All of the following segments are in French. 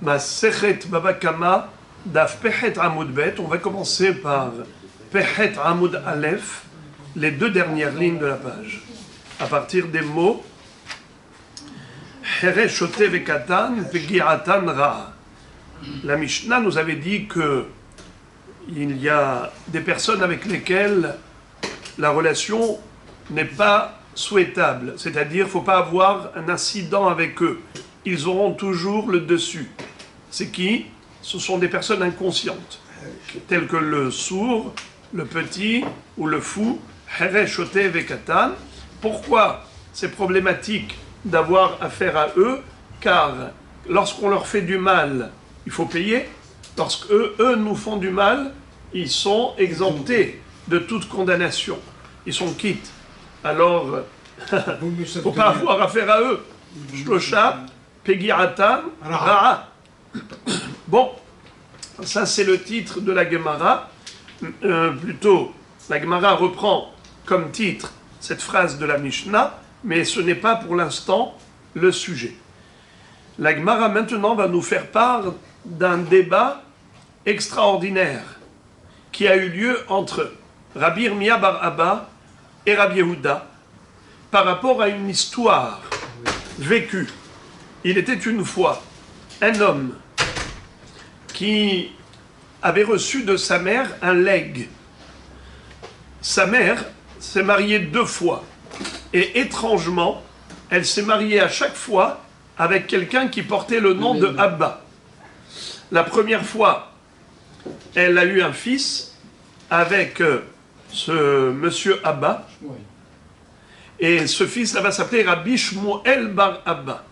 Masechet Baba Kama, Daf Pechet Amud Bet. On va commencer par Pechet Amud Aleph, les deux dernières lignes de la page, à partir des mots Here Shote Vekatan, Pegiatan Ra. La Mishnah nous avait dit que il y a des personnes avec lesquelles la relation n'est pas souhaitable, c'est-à-dire qu'il ne faut pas avoir un incident avec eux. Ils auront toujours le dessus. C'est qui? Ce sont des personnes inconscientes, telles que le sourd, le petit ou le fou. Here Shote Vekatan. Pourquoi c'est problématique d'avoir affaire à eux? Car lorsqu'on leur fait du mal, il faut payer. Lorsque eux nous font du mal, ils sont exemptés de toute condamnation. Ils sont quittes. Alors, il ne faut pas avoir affaire à eux. Shlosha, Pegiatan, Ra'a. Bon, ça c'est le titre de la Gemara. Plutôt, la Gemara reprend comme titre cette phrase de la Mishnah, mais ce n'est pas pour l'instant le sujet. La Gemara maintenant va nous faire part d'un débat extraordinaire qui a eu lieu entre Rabbi Yirmiyah bar Abba et Rabbi Yehuda par rapport à une histoire vécue. Il était une fois un homme qui avait reçu de sa mère un legs. Sa mère s'est mariée 2 fois et étrangement, elle s'est mariée à chaque fois avec quelqu'un qui portait le nom de Abba. La première fois, elle a eu un fils avec ce monsieur Abba. Et ce fils-là va s'appeler Rabbi Shmuel bar Abba.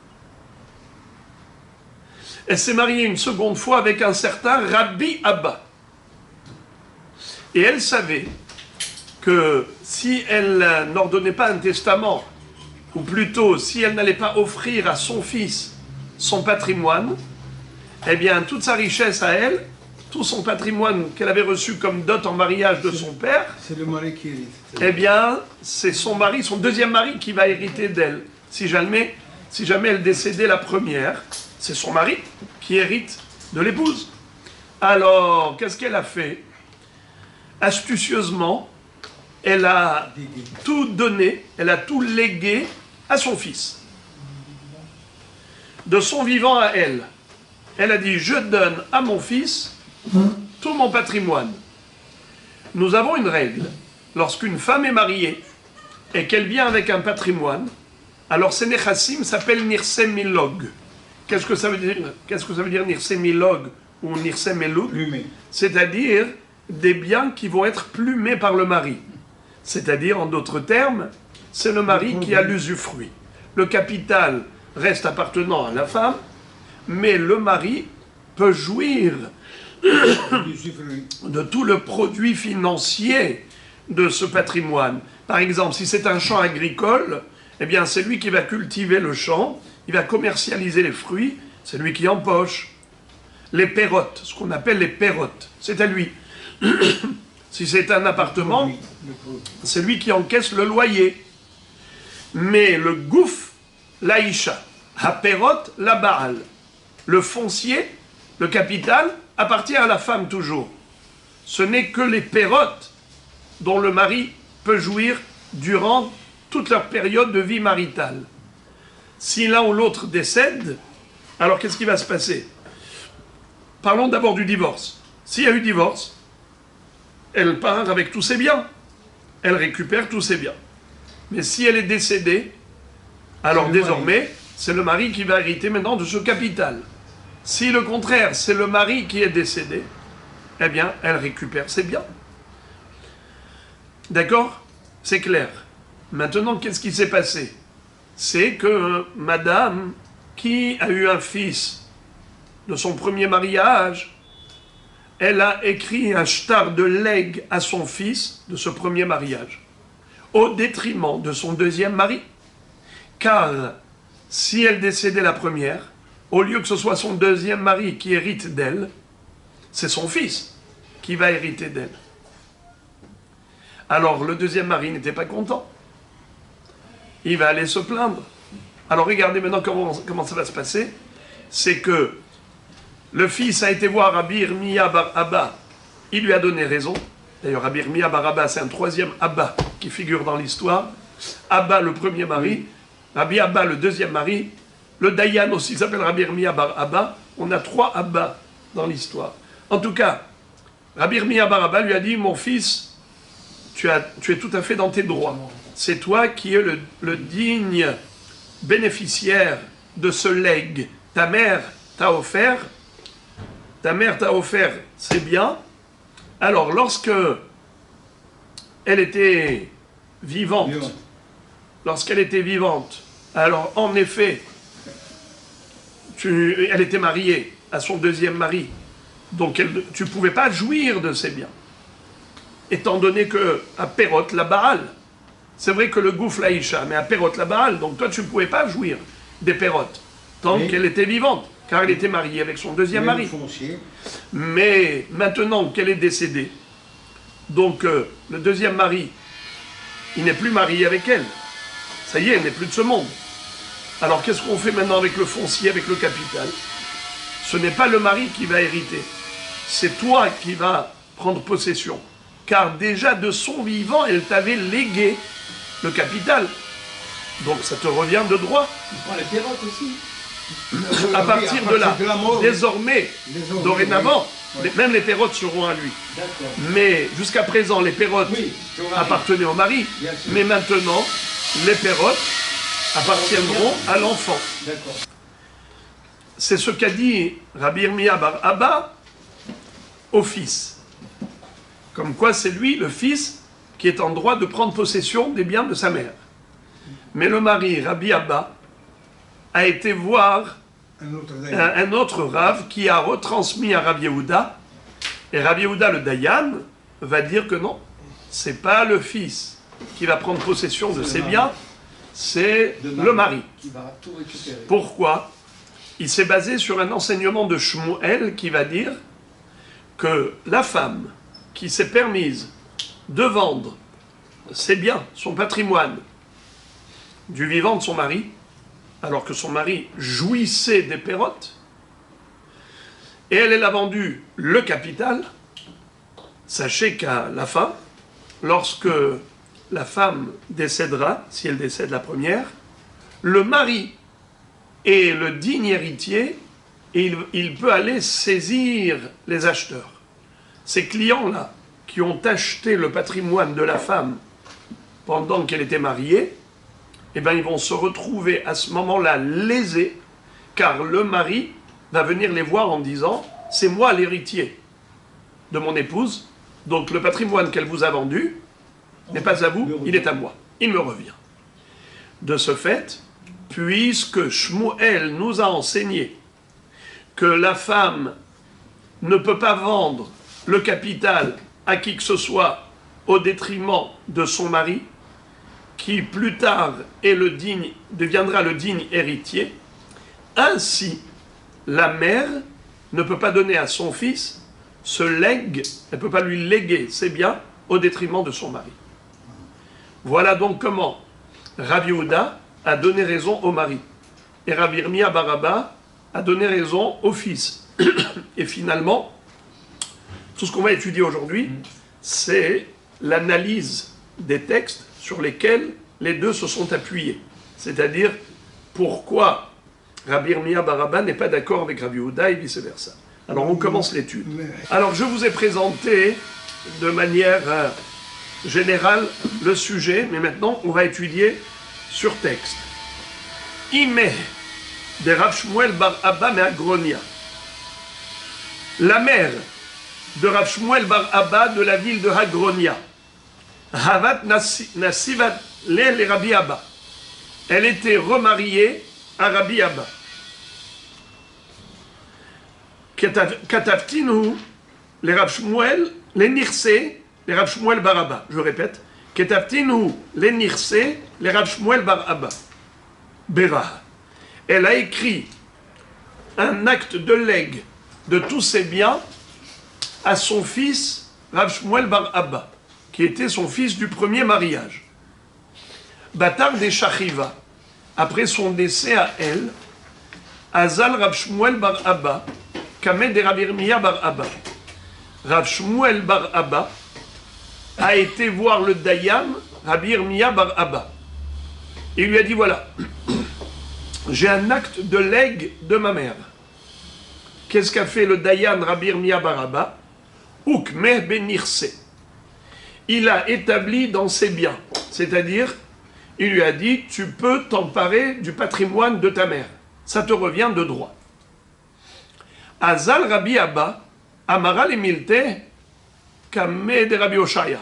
Elle s'est mariée une seconde fois avec un certain Rabbi Abba. Et elle savait que si elle n'ordonnait pas un testament, ou plutôt si elle n'allait pas offrir à son fils son patrimoine, eh bien toute sa richesse à elle, tout son patrimoine qu'elle avait reçu comme dot en mariage de son père, c'est le mari qui hérite. Eh bien c'est son mari, son deuxième mari qui va hériter d'elle. Si jamais elle décédait la première, c'est son mari qui hérite de l'épouse. Alors, qu'est-ce qu'elle a fait? Astucieusement, elle a tout donné, elle a tout légué à son fils. De son vivant à elle. Elle a dit, je donne à mon fils tout mon patrimoine. Nous avons une règle. Lorsqu'une femme est mariée et qu'elle vient avec un patrimoine, alors ses nechassim s'appellent Nirse Milog. Qu'est-ce que ça veut dire Nirse Milog ou Nirse Melug? C'est-à-dire des biens qui vont être plumés par le mari. C'est-à-dire, en d'autres termes, c'est le mari qui a l'usufruit. Le capital reste appartenant à la femme, mais le mari peut jouir de tout le produit financier de ce patrimoine. Par exemple, si c'est un champ agricole, eh bien c'est lui qui va cultiver le champ, il va commercialiser les fruits, c'est lui qui empoche. Les pérotes, ce qu'on appelle les pérotes, c'est à lui. Si c'est un appartement, c'est lui qui encaisse le loyer. Mais le gouf, l'Aïcha, la pérote, la Baal, le foncier, le capital, appartient à la femme toujours. Ce n'est que les pérotes dont le mari peut jouir durant toute leur période de vie maritale. Si l'un ou l'autre décède, alors qu'est-ce qui va se passer? Parlons d'abord du divorce. S'il y a eu divorce, elle part avec tous ses biens. Elle récupère tous ses biens. Mais si elle est décédée, alors désormais, c'est le mari qui va hériter maintenant de ce capital. Si le contraire, c'est le mari qui est décédé, eh bien, elle récupère ses biens. D'accord? C'est clair. Maintenant, qu'est-ce qui s'est passé? C'est que madame, qui a eu un fils de son premier mariage, elle a écrit un shtar de legs à son fils de ce premier mariage, au détriment de son deuxième mari. Car si elle décédait la première, au lieu que ce soit son deuxième mari qui hérite d'elle, c'est son fils qui va hériter d'elle. Alors le deuxième mari n'était pas content. Il va aller se plaindre. Alors regardez maintenant comment ça va se passer. C'est que Le fils a été voir Rabbi Irmia bar Abba. Il lui a donné raison. D'ailleurs, Rabbi Irmia bar Abba, c'est un troisième Abba qui figure dans l'histoire. Abba, le premier mari. Rabbi Abba, le deuxième mari. Le Dayan aussi s'appelle Rabbi Irmia bar Abba. On a 3 Abba dans l'histoire. En tout cas, Rabbi Irmia bar Abba lui a dit, mon fils, tu es tout à fait dans tes droits. C'est toi qui es le digne bénéficiaire de ce legs. Ta mère t'a offert c'est bien. Alors, lorsque elle était vivante, alors en effet, elle était mariée à son deuxième mari, donc tu ne pouvais pas jouir de ses biens, étant donné que à Perot la Baal, c'est vrai que le Gouf Laïcha, mais à Perot la Baal, donc toi tu ne pouvais pas jouir des Perot tant qu'elle était vivante, car elle était mariée avec son deuxième mari. Mais maintenant qu'elle est décédée, donc le deuxième mari, il n'est plus marié avec elle. Ça y est, elle n'est plus de ce monde. Alors qu'est-ce qu'on fait maintenant avec le foncier, avec le capital? Ce n'est pas le mari qui va hériter, c'est toi qui vas prendre possession. Car déjà de son vivant, elle t'avait légué le capital. Donc ça te revient de droit. Il prend les pérotes aussi. À partir de là, désormais, dorénavant, même les pérotes seront à lui. Mais jusqu'à présent, les pérotes appartenaient au mari. Mais maintenant, les pérotes appartiendront à l'enfant. C'est ce qu'a dit Rabbi Irmia bar Abba au fils. Comme quoi c'est lui, le fils, qui est en droit de prendre possession des biens de sa mère. Mais le mari, Rabbi Abba, a été voir un autre Rav qui a retransmis à Rabbi Yehuda. Et Rabbi Yehuda, le Dayan, va dire que non, c'est pas le fils qui va prendre possession de ses biens, c'est le mari. Qui va tout récupérer. Pourquoi? Il s'est basé sur un enseignement de Shmuel qui va dire que la femme qui s'est permise de vendre ses biens, son patrimoine, du vivant de son mari, alors que son mari jouissait des pérotes, et elle a vendu le capital, sachez qu'à la fin, lorsque la femme décédera, si elle décède la première, le mari est le digne héritier et il peut aller saisir les acheteurs. Ces clients-là, qui ont acheté le patrimoine de la femme pendant qu'elle était mariée, eh bien, ils vont se retrouver à ce moment-là lésés, car le mari va venir les voir en disant « C'est moi l'héritier de mon épouse, donc le patrimoine qu'elle vous a vendu n'est pas à vous, il est à moi, il me revient. » De ce fait, puisque Shmuel nous a enseigné que la femme ne peut pas vendre le capital à qui que ce soit au détriment de son mari, qui plus tard deviendra le digne héritier, ainsi la mère ne peut pas donner à son fils ce legs, elle ne peut pas lui léguer ses biens au détriment de son mari. Voilà donc comment Rabbi Yehuda a donné raison au mari, et Rabbi Irmia bar Abba a donné raison au fils. Et finalement, tout ce qu'on va étudier aujourd'hui, c'est l'analyse des textes sur lesquels les deux se sont appuyés. C'est-à-dire, pourquoi Rabbi Irmia bar Abba n'est pas d'accord avec Rabbi Yehuda et vice-versa. Alors, on commence l'étude. Alors, je vous ai présenté de manière générale le sujet, mais maintenant, on va étudier sur texte. Imé de Rav Shmuel bar Abba me Agronia. La mère de Rav Shmuel bar Abba de la ville de Hagronia. Havat Nasivat le Rabbi Abba. Elle était remariée à Rabbi Abba. Kataftinu les Rav Shmuel, les Nirse, les Rav Shmuel bar Abba. Je répète. Kataftinu les Nirse, les Rav Shmuel bar Abba. Bera. Elle a écrit un acte de legs de tous ses biens à son fils Rav Shmuel bar Abba, qui était son fils du premier mariage. Batar des Shachiva, après son décès à elle, Azal Rav Shmuel bar Abba, Kamed de Rabbi Irmia bar Abba. Rav Shmuel bar Abba a été voir le Dayan, Rabbi Irmia bar Abba. Il lui a dit, voilà, j'ai un acte de legs de ma mère. Qu'est-ce qu'a fait le Dayan, Rabbi Irmia bar Abba? Ukmeh benirse. Il a établi dans ses biens, c'est-à-dire, il lui a dit, tu peux t'emparer du patrimoine de ta mère. Ça te revient de droit. Azal Rabbi Abba, Amara le Milte, Kame de Rabbi Oshaya.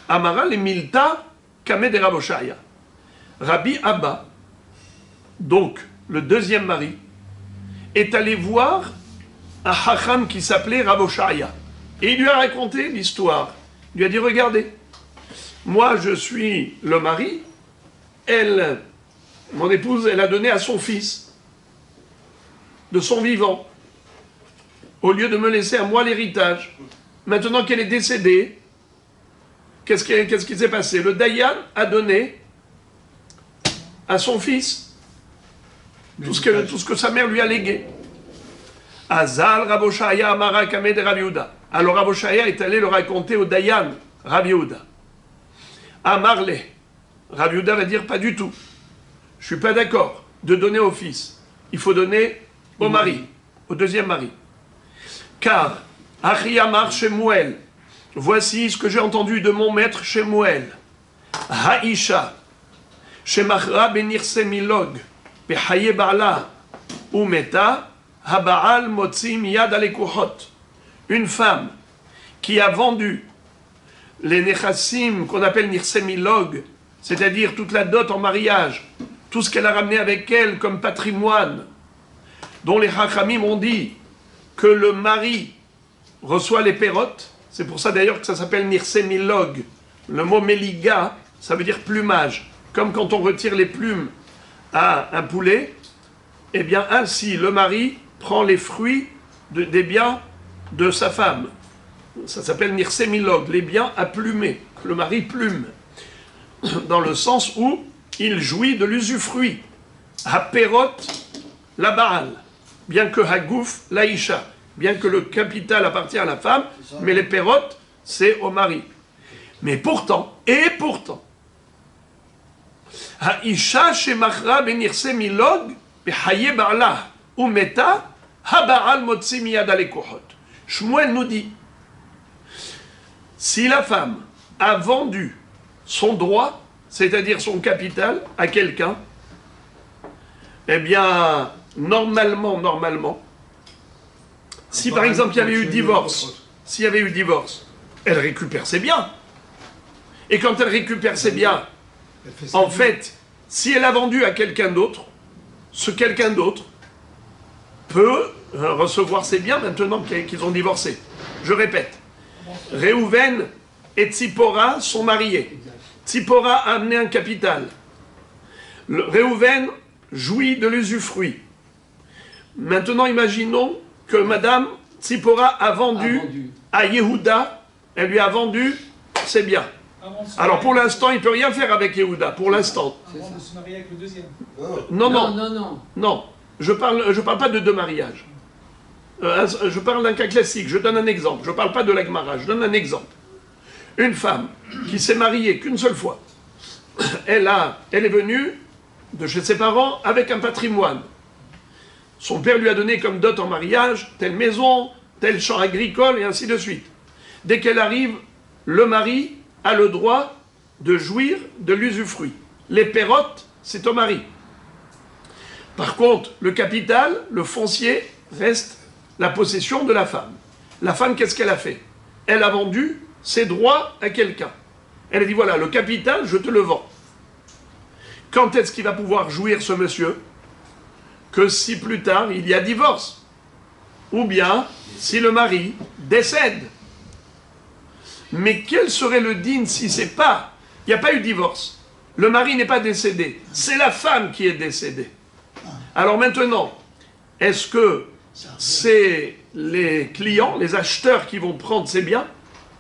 Amara le Milta, Kame de Rabbi Oshaya. Rabbi Abba, donc le deuxième mari, est allé voir un Hacham qui s'appelait Rabbi Oshaya. Et il lui a raconté l'histoire. Il lui a dit, regardez, moi je suis le mari, elle, mon épouse, elle a donné à son fils, de son vivant, au lieu de me laisser à moi l'héritage. Maintenant qu'elle est décédée, qu'est-ce qui s'est passé? Le Dayan a donné à son fils tout ce que sa mère lui a légué. Azal Rabbi Oshaya Amara Kame de Rabbi Yehuda. Alors Rabbi Oshaya est allé le raconter au Dayan, Rabbi Yehuda. Amarle. Rabbi Yehuda va dire, pas du tout. Je ne suis pas d'accord de donner au fils. Il faut donner au mari, au deuxième mari. Car, Achiyamar Shemuel, voici ce que j'ai entendu de mon maître Shemuel. Haïcha, Shemachra benirse milog, behaye ba'ala, umeta, habaal motzi miyad alekuchot. Une femme qui a vendu les nechassim qu'on appelle nirse milog, c'est-à-dire toute la dot en mariage, tout ce qu'elle a ramené avec elle comme patrimoine, dont les Chachamim ont dit que le mari reçoit les pérotes. C'est pour ça d'ailleurs que ça s'appelle nirse milog. Le mot meliga, ça veut dire plumage. Comme quand on retire les plumes à un poulet, eh bien ainsi le mari prend les fruits des biens de sa femme. Ça s'appelle nirse milog, les biens à plumer. Le mari plume. Dans le sens où il jouit de l'usufruit. Haperot la Baal. Bien que Hagouf l'Aïcha. Bien que le capital appartient à la femme, mais les pérotes, c'est au mari. Mais pourtant, Haïcha shemachra benirse milog behaye ba'ala umeta habaal motzi miyad alekuchot. Shmuel nous dit, si la femme a vendu son droit, c'est-à-dire son capital, à quelqu'un, eh bien, normalement, si par exemple il y avait eu divorce, elle récupère ses biens. Et quand elle récupère ses biens, en fait, si elle a vendu à quelqu'un d'autre, ce quelqu'un d'autre peut recevoir ses biens maintenant qu'ils ont divorcé. Je répète, Réhouven et Tzipora sont mariés. Tzipora a amené un capital. Réhouven jouit de l'usufruit. Maintenant, imaginons que Madame Tzipora a vendu à Yehuda, elle lui a vendu ses biens. Alors pour l'instant, il ne peut rien faire avec Yehuda, pour l'instant. Avant de se marier avec le deuxième. Non. Je parle pas de deux mariages. Je parle d'un cas classique, je donne un exemple. Je ne parle pas de la Gemara, je donne un exemple. Une femme qui s'est mariée qu'une seule fois, elle est venue de chez ses parents avec un patrimoine. Son père lui a donné comme dot en mariage telle maison, tel champ agricole et ainsi de suite. Dès qu'elle arrive, le mari a le droit de jouir de l'usufruit. Les pérotes, c'est au mari. Par contre, le capital, le foncier, reste la possession de la femme. La femme, qu'est-ce qu'elle a fait? Elle a vendu ses droits à quelqu'un. Elle a dit, voilà, le capital, je te le vends. Quand est-ce qu'il va pouvoir jouir, ce monsieur? Que si plus tard, il y a divorce. Ou bien, si le mari décède. Mais quel serait le din si c'est pas... Il n'y a pas eu divorce. Le mari n'est pas décédé. C'est la femme qui est décédée. Alors maintenant, est-ce que c'est les clients, les acheteurs qui vont prendre ces biens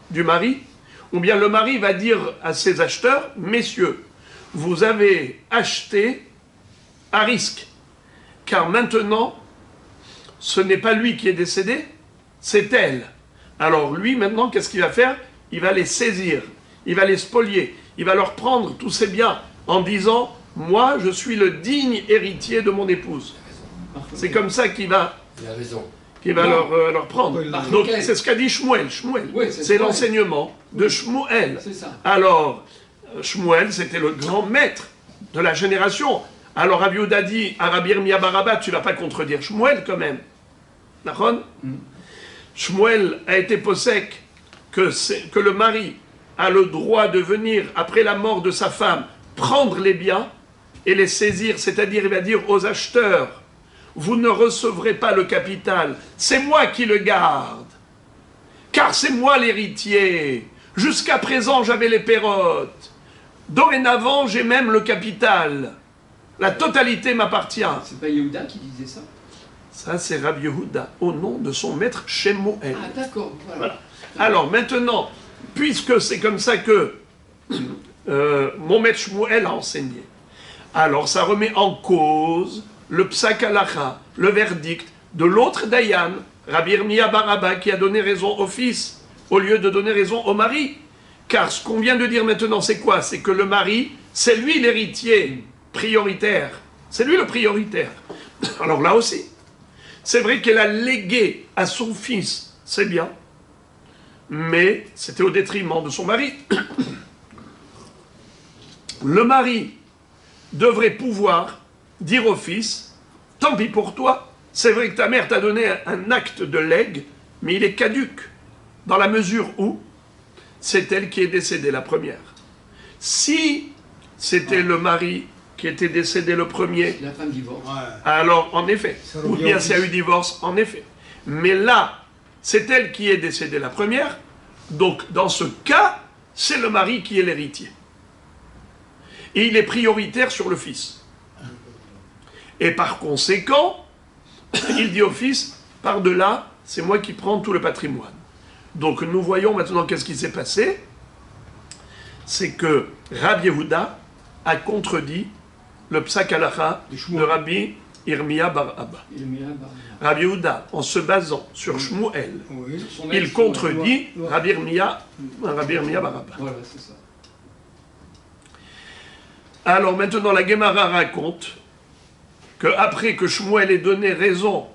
du mari? Ou bien le mari va dire à ses acheteurs, messieurs, vous avez acheté à risque. Car maintenant, ce n'est pas lui qui est décédé, c'est elle. Alors lui, maintenant, qu'est-ce qu'il va faire? Il va les saisir, il va les spolier, il va leur prendre tous ses biens en disant « Moi, je suis le digne héritier de mon épouse ». C'est comme ça qu'il va, Il a raison. leur prendre. Donc c'est ce qu'a dit Shmuel. Oui, C'est l'enseignement de Shmuel. C'est ça. Alors, Shmuel, c'était le grand maître de la génération. Alors Rabbi Yehuda dit à Rabbi Irmia bar Abba, tu ne vas pas contredire Shmuel quand même. D'accord? Shmuel a été possèque que le mari a le droit de venir, après la mort de sa femme, prendre les biens et les saisir, c'est-à-dire il va dire aux acheteurs, vous ne recevrez pas le capital, c'est moi qui le garde, car c'est moi l'héritier. Jusqu'à présent, j'avais les pérotes. Dorénavant, j'ai même le capital. La totalité m'appartient. C'est pas Yehuda qui disait ça? Ça, c'est Rabbi Yehuda, au nom de son maître Shemuel. Ah, d'accord. Voilà. Alors, maintenant, puisque c'est comme ça que mon maître Shmuel a enseigné, alors ça remet en cause le psak halacha, le verdict de l'autre Dayan, Rabbi Irmia bar Abba, qui a donné raison au fils, au lieu de donner raison au mari. Car ce qu'on vient de dire maintenant, c'est quoi? C'est que le mari, c'est lui l'héritier prioritaire. C'est lui le prioritaire. Alors là aussi, c'est vrai qu'elle a légué à son fils, c'est bien, mais c'était au détriment de son mari. Le mari devrait pouvoir dire au fils, tant pis pour toi, c'est vrai que ta mère t'a donné un acte de legs, mais il est caduc, dans la mesure où c'est elle qui est décédée la première. Si c'était le mari qui était décédé le premier, La femme divorce. alors en effet, ou bien s'il y a eu divorce, en effet. Mais là, c'est elle qui est décédée la première, donc dans ce cas, c'est le mari qui est l'héritier. Et il est prioritaire sur le fils. Et par conséquent, il dit au fils, par-delà, c'est moi qui prends tout le patrimoine. Donc nous voyons maintenant qu'est-ce qui s'est passé. C'est que Rabbi Yehuda a contredit le psak halacha de Rabbi Irmia bar Abba. Rabbi Yehuda, en se basant sur Shmuel, il contredit Rabbi Irmia bar Abba. Voilà, c'est ça. Alors maintenant, la Gemara raconte qu'après que Shmuel ait donné raison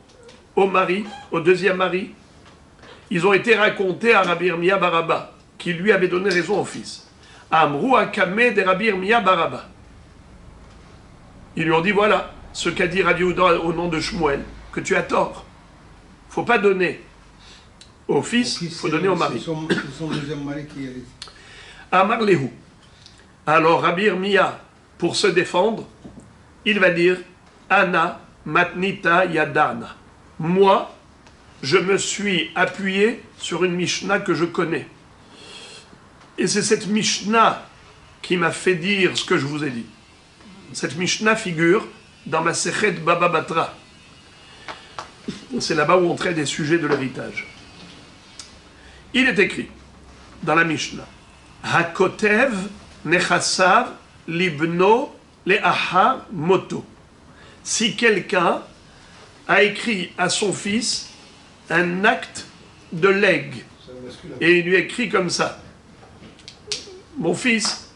au mari, au deuxième mari, ils ont été racontés à Rabbi Irmia bar Abba, qui lui avait donné raison au fils. Amrou akame de Rabbi Irmia bar Abba. Ils lui ont dit, voilà, ce qu'a dit Rabbi Yehuda au nom de Shmuel, que tu as tort. Il ne faut pas donner au fils, il faut donner au mari. C'est son deuxième mari qui est... Amar Lehu. Alors Rabbi Irmia, pour se défendre, il va dire, Ana matnita yadana. Moi, je me suis appuyé sur une Mishnah que je connais. Et c'est cette Mishnah qui m'a fait dire ce que je vous ai dit. Cette Mishnah figure dans ma Sechet Baba Batra. C'est là-bas où on traite des sujets de l'héritage. Il est écrit dans la Mishnah, Hakotev nechassav libno le'ahar moto. Si quelqu'un a écrit à son fils un acte de legs, et il lui écrit comme ça, mon fils,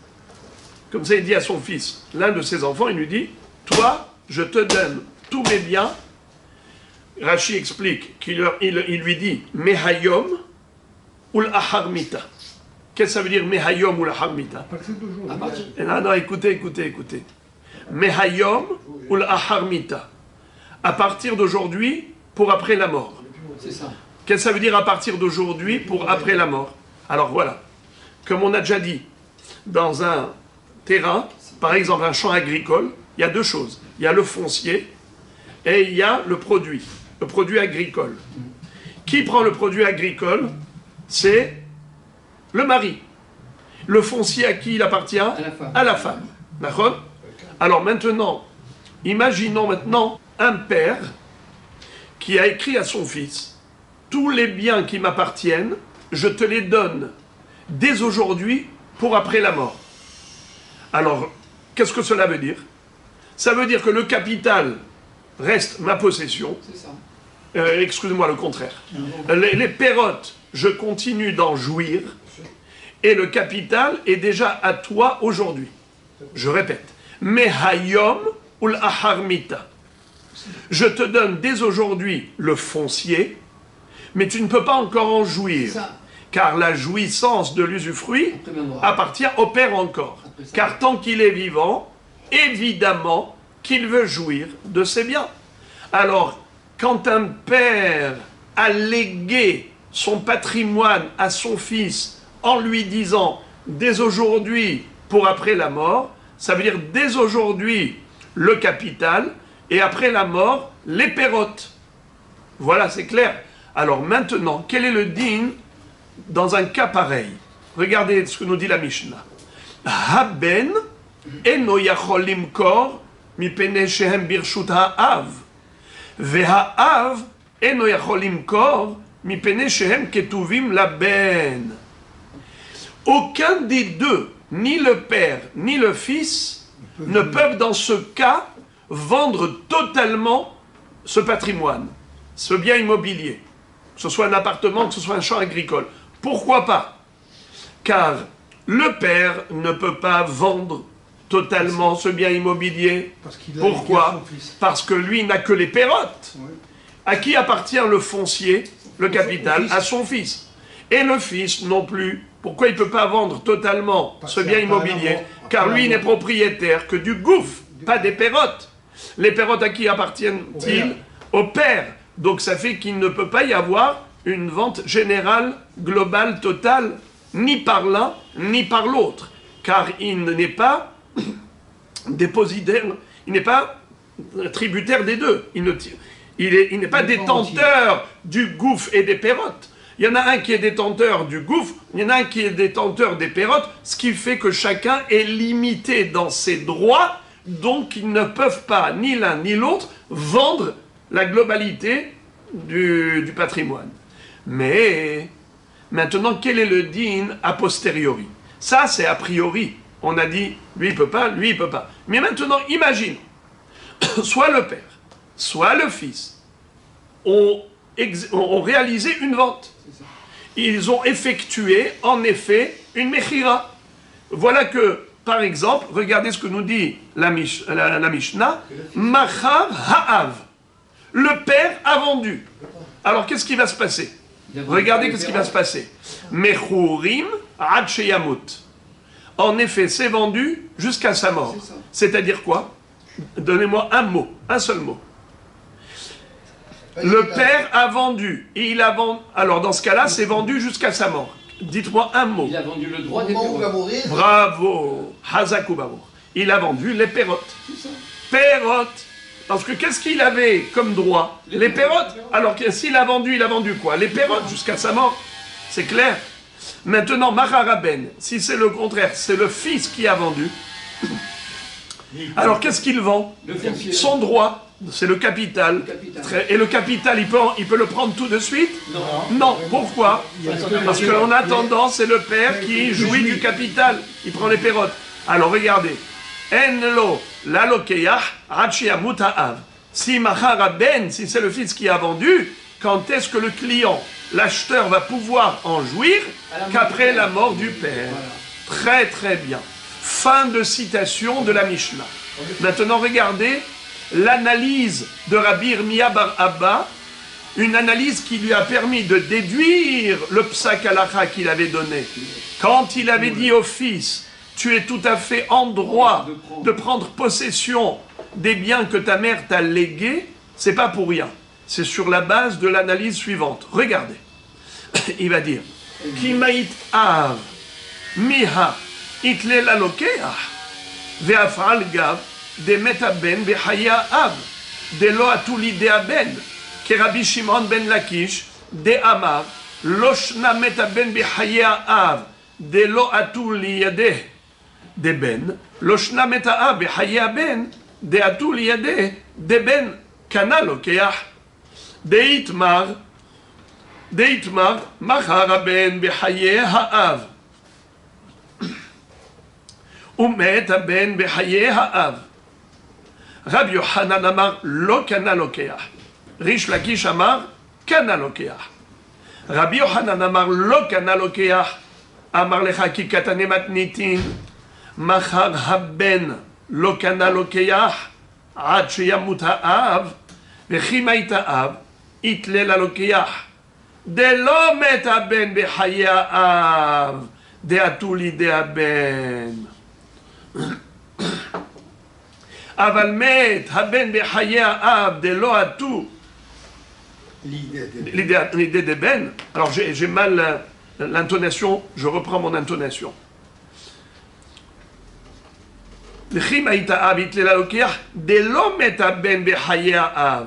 comme ça il dit à son fils, l'un de ses enfants, il lui dit, toi, je te donne tous mes biens. Rashi explique qu'il lui dit, mehayom ou l'aharmita. Qu'est-ce que ça veut dire mehayom ou l'aharmita? À partir d'aujourd'hui. Non, écoutez. Mehayom ou l'aharmita. À partir d'aujourd'hui, pour après la mort. C'est ça. Qu'est-ce que ça veut dire à partir d'aujourd'hui pour après la mort? Alors voilà, comme on a déjà dit, dans un terrain, par exemple un champ agricole, il y a deux choses. Il y a le foncier et il y a le produit agricole. Qui prend le produit agricole? C'est le mari. Le foncier à qui il appartient? À la femme. À la femme. D'accord? Alors maintenant, imaginons maintenant un père qui a écrit à son fils, tous les biens qui m'appartiennent, je te les donne dès aujourd'hui pour après la mort. Alors, qu'est-ce que cela veut dire? Ça veut dire que le capital reste ma possession, C'est ça. excusez-moi, le contraire. Les pérotes, je continue d'en jouir, et le capital est déjà à toi aujourd'hui. Je répète. Mais hayom ou l'aharmita. Je te donne dès aujourd'hui le foncier, mais tu ne peux pas encore en jouir. Car la jouissance de l'usufruit appartient au père encore. Car tant qu'il est vivant, évidemment qu'il veut jouir de ses biens. Alors, quand un père a légué son patrimoine à son fils en lui disant « dès aujourd'hui pour après la mort », ça veut dire dès aujourd'hui le capital et après la mort les pérotes. Voilà, c'est clair. Alors maintenant, quel est le din dans un cas pareil? Regardez ce que nous dit la Mishnah. Haben eno yachol limkor mipene shehem birshut ha'av. Ve'ha'av eno yachol limkor mipene shehem ketuvim laben. Aucun des deux, ni le père ni le fils, ne peuvent dans ce cas vendre totalement ce patrimoine, ce bien immobilier, que ce soit un appartement, que ce soit un champ agricole. Pourquoi pas? Car le père ne peut pas vendre totalement ce bien immobilier. Pourquoi? Parce que lui n'a que les pérotes. Oui. À qui appartient le foncier, le capital? À son fils. Et le fils non plus. Pourquoi il ne peut pas vendre totalement ce bien immobilier? Car lui n'est propriétaire que du gouffre, pas des pérotes. Les pérotes à qui appartiennent-ils? Au père. Donc ça fait qu'il ne peut pas y avoir une vente générale, globale, totale, ni par l'un, ni par l'autre. Car il n'est pas dépositaire, il n'est pas tributaire des deux. Il n'est pas détenteur du gouffre et des pérotes. Il y en a un qui est détenteur du gouffre, il y en a un qui est détenteur des pérotes, ce qui fait que chacun est limité dans ses droits, donc ils ne peuvent pas, ni l'un ni l'autre, vendre la globalité du patrimoine. Mais maintenant, quel est le din a posteriori? Ça, c'est a priori. On a dit, lui, il peut pas, lui, il peut pas. Mais maintenant, imagine, soit le père, soit le fils ont réalisé une vente. Ils ont effectué, en effet, une mechira. Voilà que, par exemple, regardez ce que nous dit la Mishnah, Machar ha'av. Le père a vendu. Alors, qu'est-ce qui va se passer? Regardez qu'est-ce qui va se passer. Mechurim ad sheyamut. En effet, c'est vendu jusqu'à sa mort. C'est-à-dire quoi? Donnez-moi un mot, un seul mot. Le père a vendu. Et il a vendu. Alors, dans ce cas-là, c'est vendu jusqu'à sa mort. Dites-moi un mot. Il a vendu le droit des pérotes. Bravo. Hazakou Bamour. Il a vendu les pérotes. Pérotes. Parce que qu'est-ce qu'il avait comme droit? Les pérotes. Alors s'il a vendu, il a vendu quoi? Les pérotes jusqu'à sa mort. C'est clair. Maintenant, Maharaben, si c'est le contraire, c'est le fils qui a vendu. Alors qu'est-ce qu'il vend? Son droit, c'est le capital. Et le capital, il peut le prendre tout de suite? Non. Pourquoi? Parce qu'en attendant, c'est le père qui jouit du capital. Il prend les pérotes. Alors regardez. Enlo la lokeyah hachiamut ha'av. Si Maharaben, si c'est le fils qui a vendu, quand est-ce que le client, l'acheteur, va pouvoir en jouir? Qu'après la mort du père. Très très bien. Fin de citation de la Mishnah. Maintenant regardez l'analyse de Rabbi Irmia bar Abba, une analyse qui lui a permis de déduire le psak halakha qu'il avait donné. Quand il avait dit au fils, tu es tout à fait en droit de prendre possession des biens que ta mère t'a légués, c'est pas pour rien. C'est sur la base de l'analyse suivante. Regardez. Il va dire Kimaït av miha itle la lokeah ve'afal gav de metaben behaya av de lo atuli de aben que Rabbi Shimon ben Lakish de amar loshna metaben behaya av de lo atuli yadeh de ben, loshna meta'a behaya ben, de atul yadeh, de ben, kana lokeah, deitmar, machar ben behaye ha'av, umet ben behaye ha'av. Rabbi Yochanan amar lo kana lokeah. Rish Lakish Amar, Kana Lokeach. Rabbi Yochanan Amar, Lo Kana Lokeach. Amar Lecha Ki Katane Matnitin. Machar Haben, Lo Kana Lokeach. Ad Sheyamut Ha'av. Vechi Mait Ha'av. Itlel Lokeach. De lo met haben bechaye ha'av, de atuli de haben. Aval met haben bechaye ha'av, de lo atu. L'idée de ben. Alors j'ai mal l'intonation, je reprends mon intonation. L'chim ha'it ha'av itlel ha'lokeach, de lo met haben bechaye ha'av,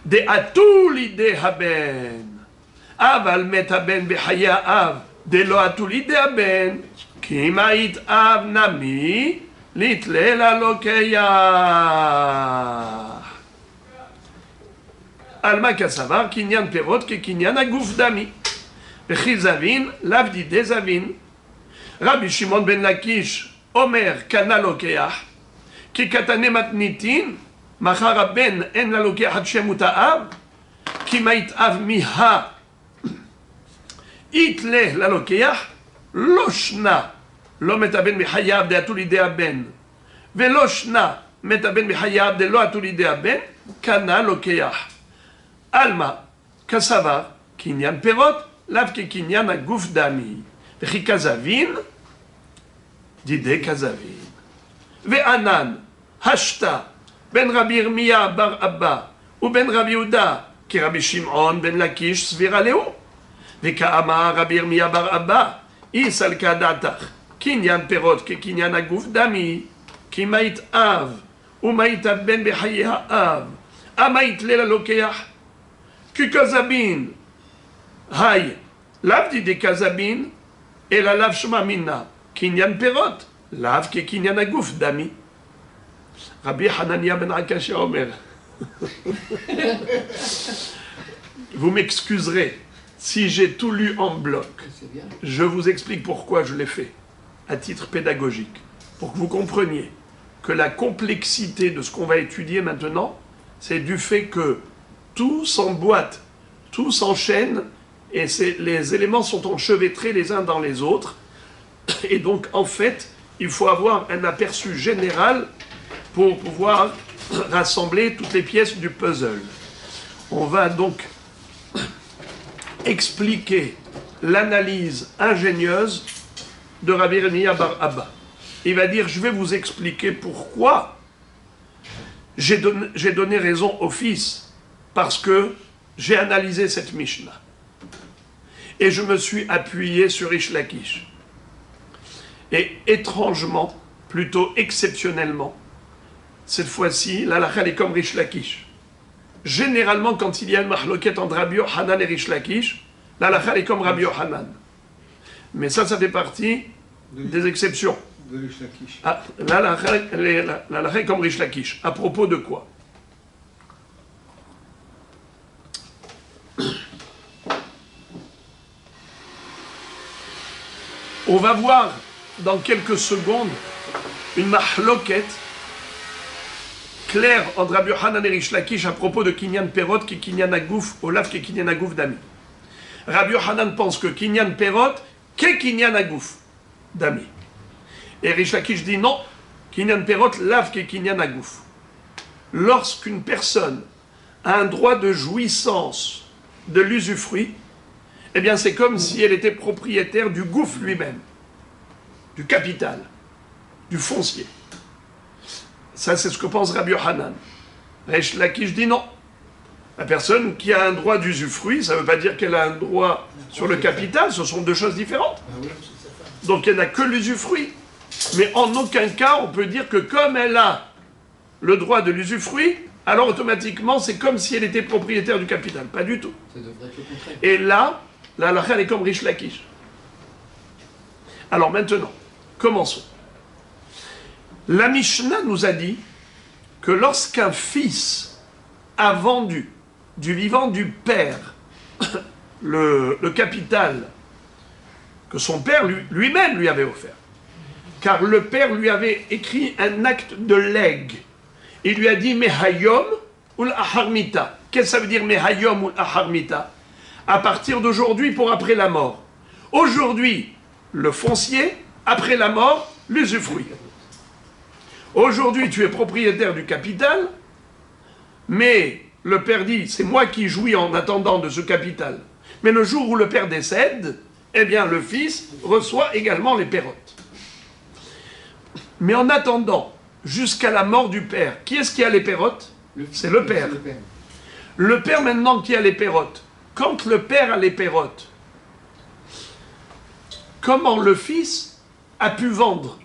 de atuli de haben. Aval met haben bechaye ha'av, de lo atuli de haben, ki ma'it av nami, litlel ha'lokeach. Alma kasavar, kinyan perot, ke kinyan aguf dami. Vechi zavin, lavdi de zavin. Rabbi Shimon ben Lakish, Omer, kana lokeach, ki katane matnitin, machar ben en la lokeach ad shemut ha'av, ki ma'it av miha, Itle la lokeach, loshna, lo metaben bechayav de atuli de haben, ve loshna, metaben bechayav de lo atuli de haben, kana lokeach. Alma, kasavar, kinyan perot, lav ke kinyan aguf dami, vechi kazavin, dide kazavin. Ve anan, hashta, ben Rabbi Yirmiyah bar Abba, ou ben Rabbi Yehuda, ki Rabbi Shimon ben Lakish svira leo. וכאמר רבי ירמיה בר אבא, איסל כדעתך, קניין פירות כקניין הגוף דמי, כי מה יתאב, ומה יתאבן בחיי האב, אמה יתלה ללוקח, כי כזבין, היי, לאו דידי כזבין, אלא לאו שמה מינה, קניין פירות, לאו כקניין הגוף דמי. רבי חנניה בן עקשיא אומר, vous m'excuserez, si j'ai tout lu en bloc, je vous explique pourquoi je l'ai fait, à titre pédagogique, pour que vous compreniez que la complexité de ce qu'on va étudier maintenant, c'est du fait que tout s'emboîte, tout s'enchaîne, et les éléments sont enchevêtrés les uns dans les autres, et donc en fait, il faut avoir un aperçu général pour pouvoir rassembler toutes les pièces du puzzle. On va donc expliquer l'analyse ingénieuse de Rabbi Yirmiyah bar Abba. Il va dire, je vais vous expliquer pourquoi j'ai donné raison au fils, parce que j'ai analysé cette Mishnah. Et je me suis appuyé sur Rish Lakish. Et étrangement, plutôt exceptionnellement, cette fois-ci, l'halakha est comme Rish Lakish. Généralement, quand il y a une mahloket entre Rabbi Yochanan et Rish Lakish, l'halakha est comme Rabbi Yochanan. Mais ça fait partie des exceptions. De Rish Lakish. Ah, l'halakha est comme Rish Lakish. À propos de quoi? On va voir dans quelques secondes une mahloket clair entre Rabbi Yochanan et Rish Lakish à propos de Kinyan Perot qui Kinyan Agouf, Olaf qui Kinyan Agouf Dami. Rabbi Yochanan pense que Kinyan Perot qu'est Kinyan Agouf Dami. Et Rish Lakish dit non, Kinyan Perot lave qui Kinyan Agouf. Lorsqu'une personne a un droit de jouissance de l'usufruit, eh bien c'est comme si elle était propriétaire du gouffre lui-même, du capital, du foncier. Ça, c'est ce que pense Rabbi Yochanan. Rish Lakish dit non. La personne qui a un droit d'usufruit, ça ne veut pas dire qu'elle a un droit sur le capital, ce sont deux choses différentes. Donc elle n'a que l'usufruit. Mais en aucun cas, on peut dire que comme elle a le droit de l'usufruit, alors automatiquement, c'est comme si elle était propriétaire du capital. Pas du tout. Ça devrait être le contraire. Et là, la halakha est comme Rish Lakish. Alors maintenant, commençons. La Mishnah nous a dit que lorsqu'un fils a vendu du vivant du père le capital que son père lui-même lui avait offert, car le père lui avait écrit un acte de legs, il lui a dit « Mehayom ul aharmita » Qu'est-ce que ça veut dire Mehayom ou Aharmita? À partir d'aujourd'hui pour après la mort. Aujourd'hui, le foncier, après la mort, l'usufruit. Aujourd'hui, tu es propriétaire du capital, mais le père dit, c'est moi qui jouis en attendant de ce capital. Mais le jour où le père décède, eh bien le fils reçoit également les pérotes. Mais en attendant, jusqu'à la mort du père, qui est-ce qui a les pérotes? C'est le père. Le père maintenant qui a les pérotes. Quand le père a les pérotes, comment le fils a pu vendre?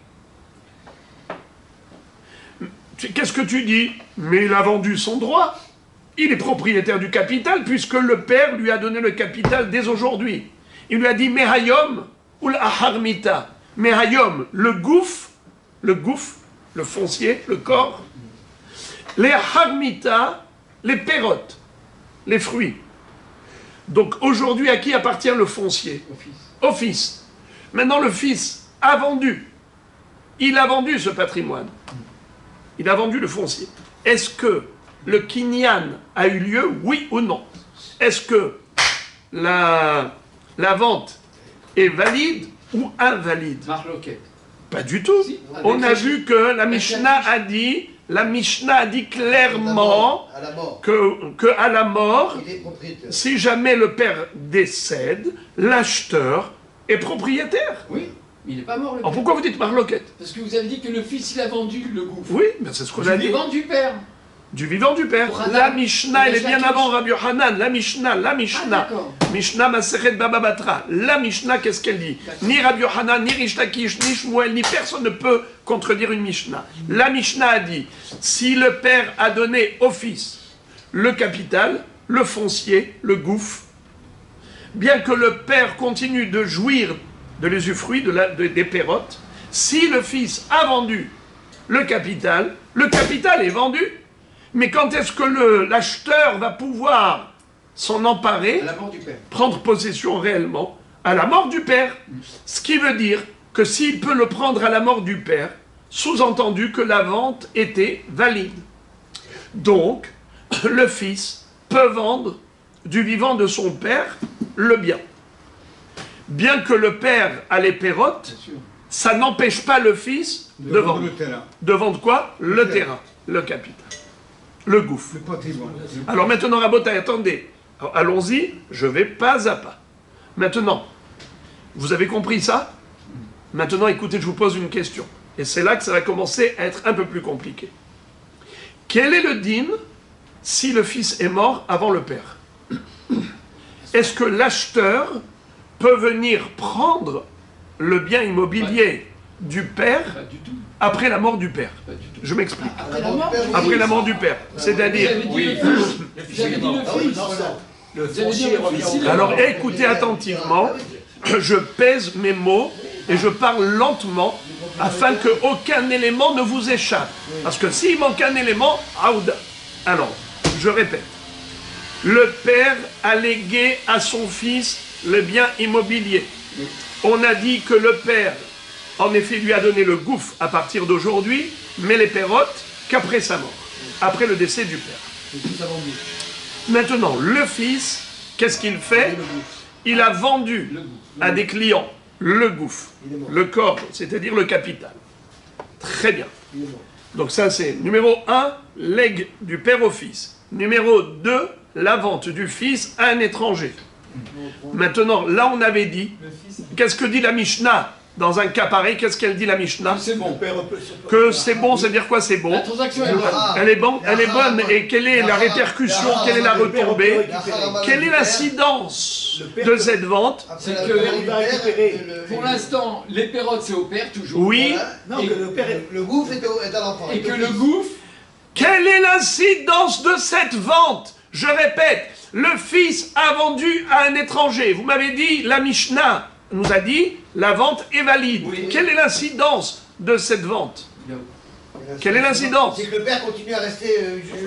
Qu'est-ce que tu dis? Mais il a vendu son droit. Il est propriétaire du capital puisque le père lui a donné le capital dès aujourd'hui. Il lui a dit Mehayom ou l'Aharmita. Mehayom, le gouffre, le foncier, le corps. Les Aharmita, les pérotes, les fruits. Donc aujourd'hui, à qui appartient le foncier? Au fils. Maintenant, le fils a vendu. Il a vendu ce patrimoine. Il a vendu le foncier. Est-ce que le kinyan a eu lieu, oui ou non? Est-ce que la vente est valide ou invalide? Pas du tout. Si, on a vu que la Mishnah a dit clairement que à la mort, si jamais le père décède, l'acheteur est propriétaire. Oui, mais il n'est pas mort le père. Alors pourquoi vous dites marloquette? Parce que vous avez dit que le fils il a vendu le gouffre. Oui, mais c'est ce qu'on a dit. Du vivant du père. Du vivant du père. La Mishnah, elle est bien avant Rabbi Yohanan. La Mishnah. Mishnah Masechet Baba Batra. La Mishnah, qu'est-ce qu'elle dit? Ni Rabbi Yohanan, ni Rish Lakish, ni Shmuel, ni personne ne peut contredire une Mishnah. La Mishnah a dit, si le père a donné au fils le capital, le foncier, le gouffre, bien que le père continue de jouir de l'usufruit, des pérotes, si le fils a vendu le capital est vendu. Mais quand est-ce que l'acheteur va pouvoir s'en emparer, À la mort du père. prendre possession réellement? À la mort du père. Ce qui veut dire que s'il peut le prendre à la mort du père, sous-entendu que la vente était valide. Donc, le fils peut vendre du vivant de son père le bien. Bien que le père a les pérotes, ça n'empêche pas le fils de vendre. le terrain. De vendre quoi? Le terrain, le capital, le gouffre. Le patrimoine. Alors maintenant, Rabotai, attendez. Alors, allons-y, je vais pas à pas. Maintenant, vous avez compris ça? Maintenant, écoutez, je vous pose une question. Et c'est là que ça va commencer à être un peu plus compliqué. Quel est le din si le fils est mort avant le père? Est-ce que l'acheteur peut venir prendre le bien immobilier du père Pas du tout. après la mort du père? Pas du tout. Je m'explique. Après la mort, Après la mort du père. C'est-à-dire... Vous avez dit le fils. Le Vous avez dit foncier le revient fils. au père. Alors écoutez attentivement, je pèse mes mots et je parle lentement afin qu'aucun élément ne vous échappe. Parce que s'il manque un élément, aouda. Alors, je répète. Le père a légué à son fils le bien immobilier. On a dit que le père, en effet, lui a donné le gouffre à partir d'aujourd'hui, mais les pérotes qu'après sa mort, après le décès du père. Maintenant, le fils, qu'est-ce qu'il fait? Il a vendu à des clients le gouffre, le corps, c'est-à-dire le capital. Très bien. Donc ça, c'est numéro 1, legs du père au fils. Numéro 2, la vente du fils à un étranger. Maintenant, là, on avait dit, qu'est-ce que dit la Mishnah? Dans un cas pareil, qu'est-ce qu'elle dit la Mishnah? C'est bon. Que c'est bon, ça veut dire quoi c'est bon? La transaction est bonne. Elle est bonne, et quelle est la répercussion, quelle est la retombée? Quelle est l'incidence de cette vente? C'est que pour l'instant, les pérotes c'est au père toujours. Oui. Non, que le père Et- le gouffre est à l'enfant. Et que le gouffre, Quelle est l'incidence de cette vente? Je répète, le fils a vendu à un étranger. Vous m'avez dit, la Mishnah nous a dit, la vente est valide. Oui. Quelle est l'incidence de cette vente? Quelle est l'incidence? C'est que le père continue à rester.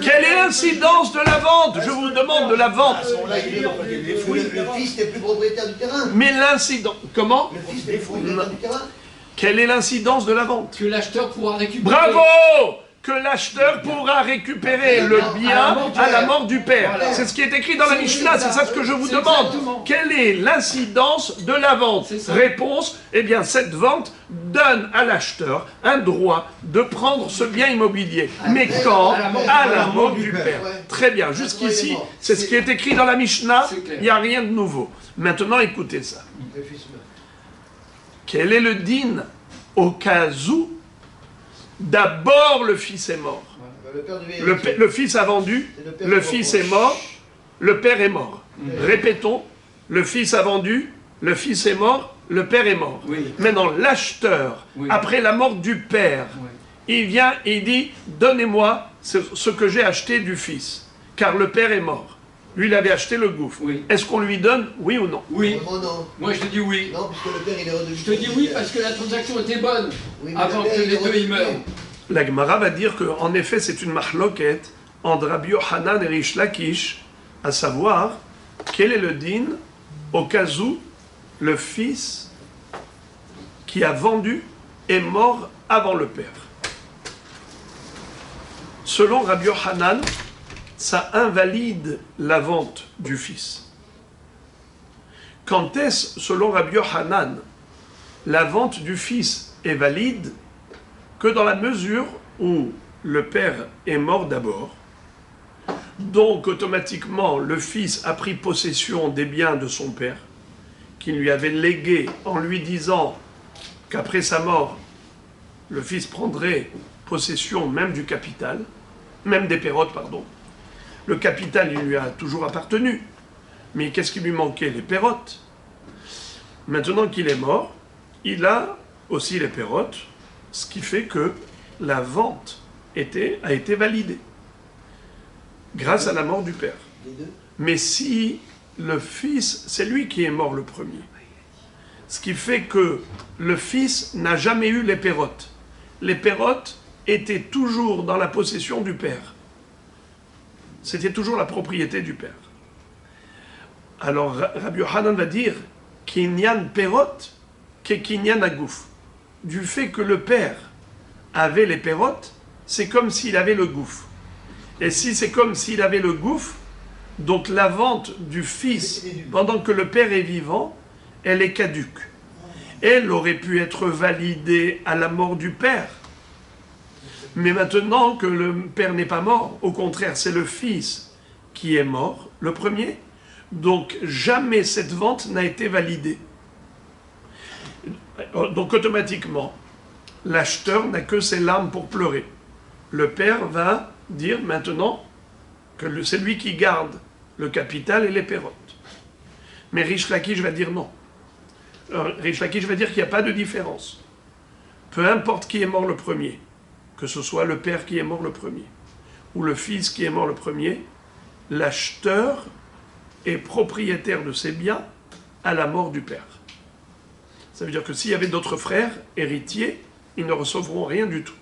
Quelle est l'incidence de la vente? Je vous demande de la vente. Là, le fils n'est plus propriétaire du terrain. Mais l'incidence... Comment? Le fils n'est plus propriétaire du terrain. Quelle est l'incidence de la vente? que l'acheteur pourra récupérer. Bravo! que l'acheteur pourra récupérer le bien à la mort du père. Voilà. C'est ce qui est écrit dans la Mishnah, c'est ça ce que je vous demande. Exactement. Quelle est l'incidence de la vente? Réponse, eh bien cette vente donne à l'acheteur un droit de prendre ce bien immobilier. Mais quand? À la mort du père. Ouais. Très bien, jusqu'ici, c'est ce qui est écrit dans la Mishnah, C'est clair. il n'y a rien de nouveau. Maintenant, écoutez ça. Le fils meurt. Quel est le din au cas où d'abord le fils est mort? Le père devait Le fils a vendu, le fils est mort, le père est mort. Répétons, le fils a vendu, le fils est mort, le père est mort. Oui. Maintenant, l'acheteur, Oui. après la mort du père, Oui. il vient et il dit, donnez-moi ce que j'ai acheté du fils, car le père est mort. Lui, il avait acheté le gouffre. Oui. Est-ce qu'on lui donne, oui ou non? Oui. Vraiment non. Moi je te dis oui. Non, puisque le père il est redevenu. Je te dis oui parce que la transaction était bonne Oui, mais avant le que père, il les est deux y redevenu. meurent. La Gemara va dire qu'en effet, c'est une mahloket entre Rabbi Yochanan et Rish Lakish, à savoir, quel est le din au cas où le fils qui a vendu est mort avant le père. Selon Rabbi Yochanan, ça invalide la vente du fils. Quand est-ce, selon Rabbi Yochanan, la vente du fils est valide? Que dans la mesure où le père est mort d'abord, donc automatiquement le fils a pris possession des biens de son père, qu'il lui avait légués en lui disant qu'après sa mort, le fils prendrait possession même du capital, même des pérotes, pardon. Le capital, il lui a toujours appartenu, mais qu'est-ce qui lui manquait? Les pérotes. Maintenant qu'il est mort, il a aussi les pérotes, ce qui fait que la vente a été validée grâce à la mort du père. Les deux. Mais si le fils, c'est lui qui est mort le premier, ce qui fait que le fils n'a jamais eu les pérotes. Les pérotes étaient toujours dans la possession du père. C'était toujours la propriété du père. Alors Rabbi Yochanan va dire Kinyan perot ke kinyan agouf. Du fait que le père avait les pérotes, c'est comme s'il avait le gouffre. Et si c'est comme s'il avait le gouffre, donc la vente du fils, pendant que le père est vivant, elle est caduque. Elle aurait pu être validée à la mort du père. Mais maintenant que le père n'est pas mort, au contraire, c'est le fils qui est mort, le premier. Donc jamais cette vente n'a été validée. Donc automatiquement, l'acheteur n'a que ses larmes pour pleurer. Le père va dire maintenant que c'est lui qui garde le capital et les pérotes. Mais Rish Lakish va dire non. Rish Lakish va dire qu'il n'y a pas de différence. Peu importe qui est mort le premier, que ce soit le père qui est mort le premier, ou le fils qui est mort le premier, l'acheteur est propriétaire de ses biens à la mort du père. Ça veut dire que s'il y avait d'autres frères héritiers, ils ne recevront rien du tout.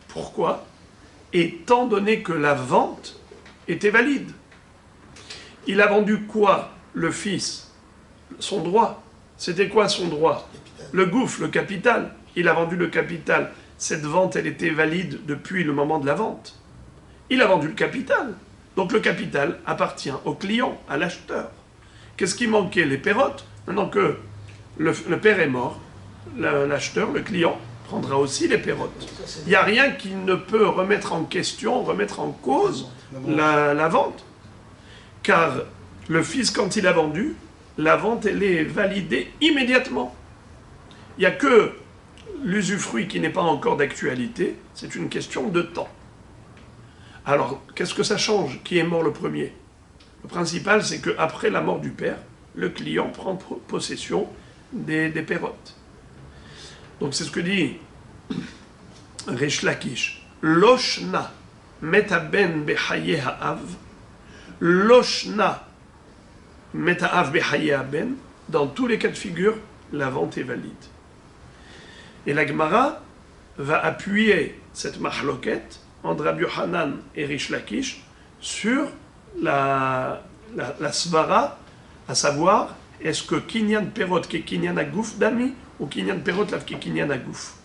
Pourquoi? Étant donné que la vente était valide. Il a vendu quoi, le fils? Son droit. C'était quoi son droit? Le gouffre, le capital. Il a vendu le capital. Cette vente, elle était valide depuis le moment de la vente. Il a vendu le capital. Donc le capital appartient au client, à l'acheteur. Qu'est-ce qui manquait? Les pérotes. Maintenant que le père est mort, l'acheteur, le client, prendra aussi les pérotes. Il n'y a rien qui ne peut remettre en question, remettre en cause la vente. Car le fils, quand il a vendu, la vente, elle est validée immédiatement. Il n'y a que l'usufruit qui n'est pas encore d'actualité, c'est une question de temps. Alors, qu'est-ce que ça change? Qui est mort le premier? Le principal, c'est qu'après la mort du père, le client prend possession des pérotes. Donc c'est ce que dit Rish Lakish. Loshna metaben behaye ha'av. Loshna meta'av behaye ha'ben. Dans tous les cas de figure, la vente est valide. Et la Gemara va appuyer cette mahloket entre Rabbi Yochanan et Rish Lakish sur la svara, à savoir, est-ce que kinyan perot ke kinyan agouf dami ou kinyan perot lav ke kinyan agouf?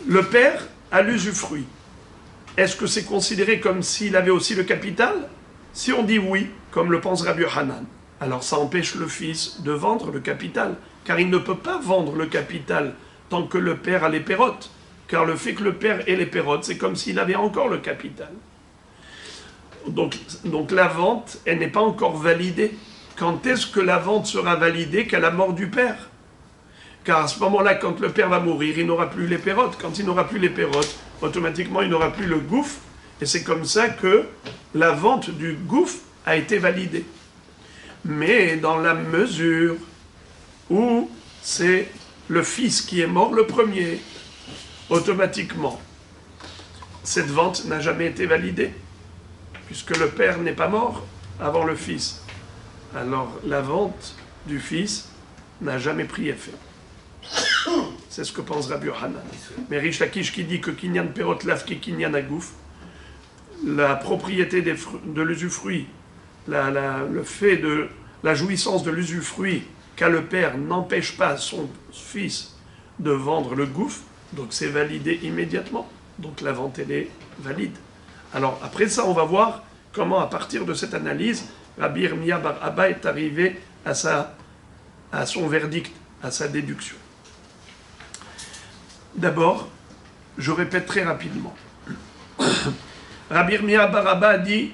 Le père à l'usufruit, est-ce que c'est considéré comme s'il avait aussi le capital? Si on dit oui, comme le pense Rabbi Yochanan, alors ça empêche le fils de vendre le capital, car il ne peut pas vendre le capital tant que le père a les pérotes, car le fait que le père ait les pérotes, c'est comme s'il avait encore le capital. Donc la vente, elle n'est pas encore validée. Quand est-ce que la vente sera validée? Qu'à la mort du père. Car à ce moment-là, quand le père va mourir, il n'aura plus les pérotes. Quand il n'aura plus les pérotes, automatiquement, il n'aura plus le gouffre. Et c'est comme ça que la vente du gouffre a été validée. Mais dans la mesure où c'est le fils qui est mort le premier, automatiquement, cette vente n'a jamais été validée, puisque le père n'est pas mort avant le fils. Alors la vente du fils n'a jamais pris effet. C'est ce que pense Rabbi Yochanan. Mais Rish Lakish qui dit que Kinyan Perot Lafki Kinyan Agouf, la propriété de l'usufruit, le fait de la jouissance de l'usufruit qu'a le père n'empêche pas son fils de vendre le gouffre, donc c'est validé immédiatement. Donc la vente, elle est valide. Alors après ça, on va voir comment, à partir de cette analyse, Rabbi Yirmiyah bar Abba est arrivé à son verdict, à sa déduction. D'abord, je répète très rapidement. Rabbi Yirmiyah bar Abba dit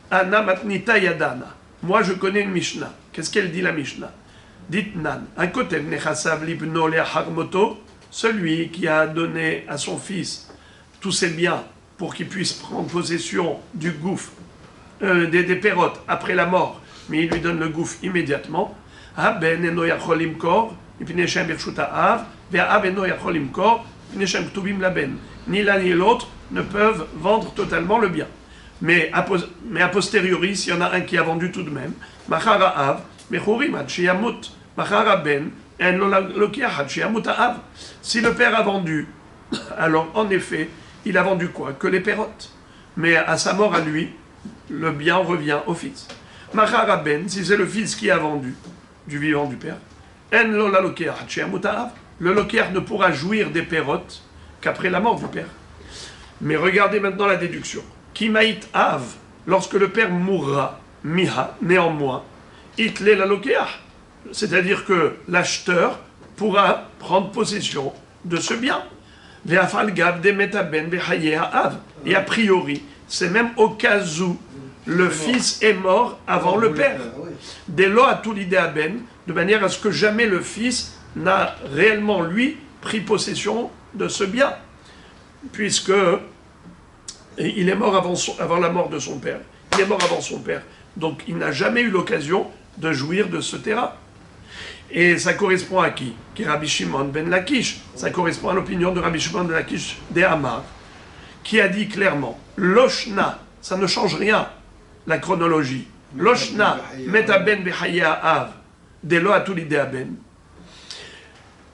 Ana matnita yadana. Moi, je connais une Mishnah. Qu'est-ce qu'elle dit, la Mishnah? Ditnan, un kotev nechasav libno le'acharmoto, celui qui a donné à son fils tous ses biens pour qu'il puisse prendre possession du gouffre, des pérotes après la mort, mais il lui donne le gouffre immédiatement. Ben eno yachol imkor, ipnei shem birshut ha'av, ve'av eno yachol imkor, ipnei shem ktuvim laben. Ni l'un ni l'autre ne peuvent vendre totalement le bien. Mais a posteriori, s'il y en a un qui a vendu tout de même, machar ha'av, mechurim ad sheyamut, machar ha'ben, en lo lokiach ad sheyamut ha'av. Si le père a vendu, alors en effet, il a vendu quoi? Que les pérotes. Mais à sa mort à lui, le bien revient au fils. Machar ha'ben, si c'est le fils qui a vendu, du vivant du père, en lo lokiach ad sheyamut ha'av, le lokiach ne pourra jouir des pérotes qu'après la mort du père. Mais regardez maintenant la déduction. Kimaït av, lorsque le père mourra, miha, néanmoins, itle la lokeach, c'est-à-dire que l'acheteur pourra prendre possession de ce bien. Ve'afal gav de metaben ve'haye av. Et a priori, c'est même au cas où le fils est mort avant le père. Delo a tout l'idée à ben, de manière à ce que jamais le fils n'a réellement, lui, pris possession de ce bien. Puisque il est mort avant la mort de son père. Il est mort avant son père. Donc il n'a jamais eu l'occasion de jouir de ce terrain. Et ça correspond à qui? Qui est Rabbi Shimon ben Lakish. Ça correspond à l'opinion de Rabbi Shimon ben Lakish des Hamar, qui a dit clairement, Loshna, ça ne change rien, la chronologie. Loshna, metaben bechaya av, delo atulide aben.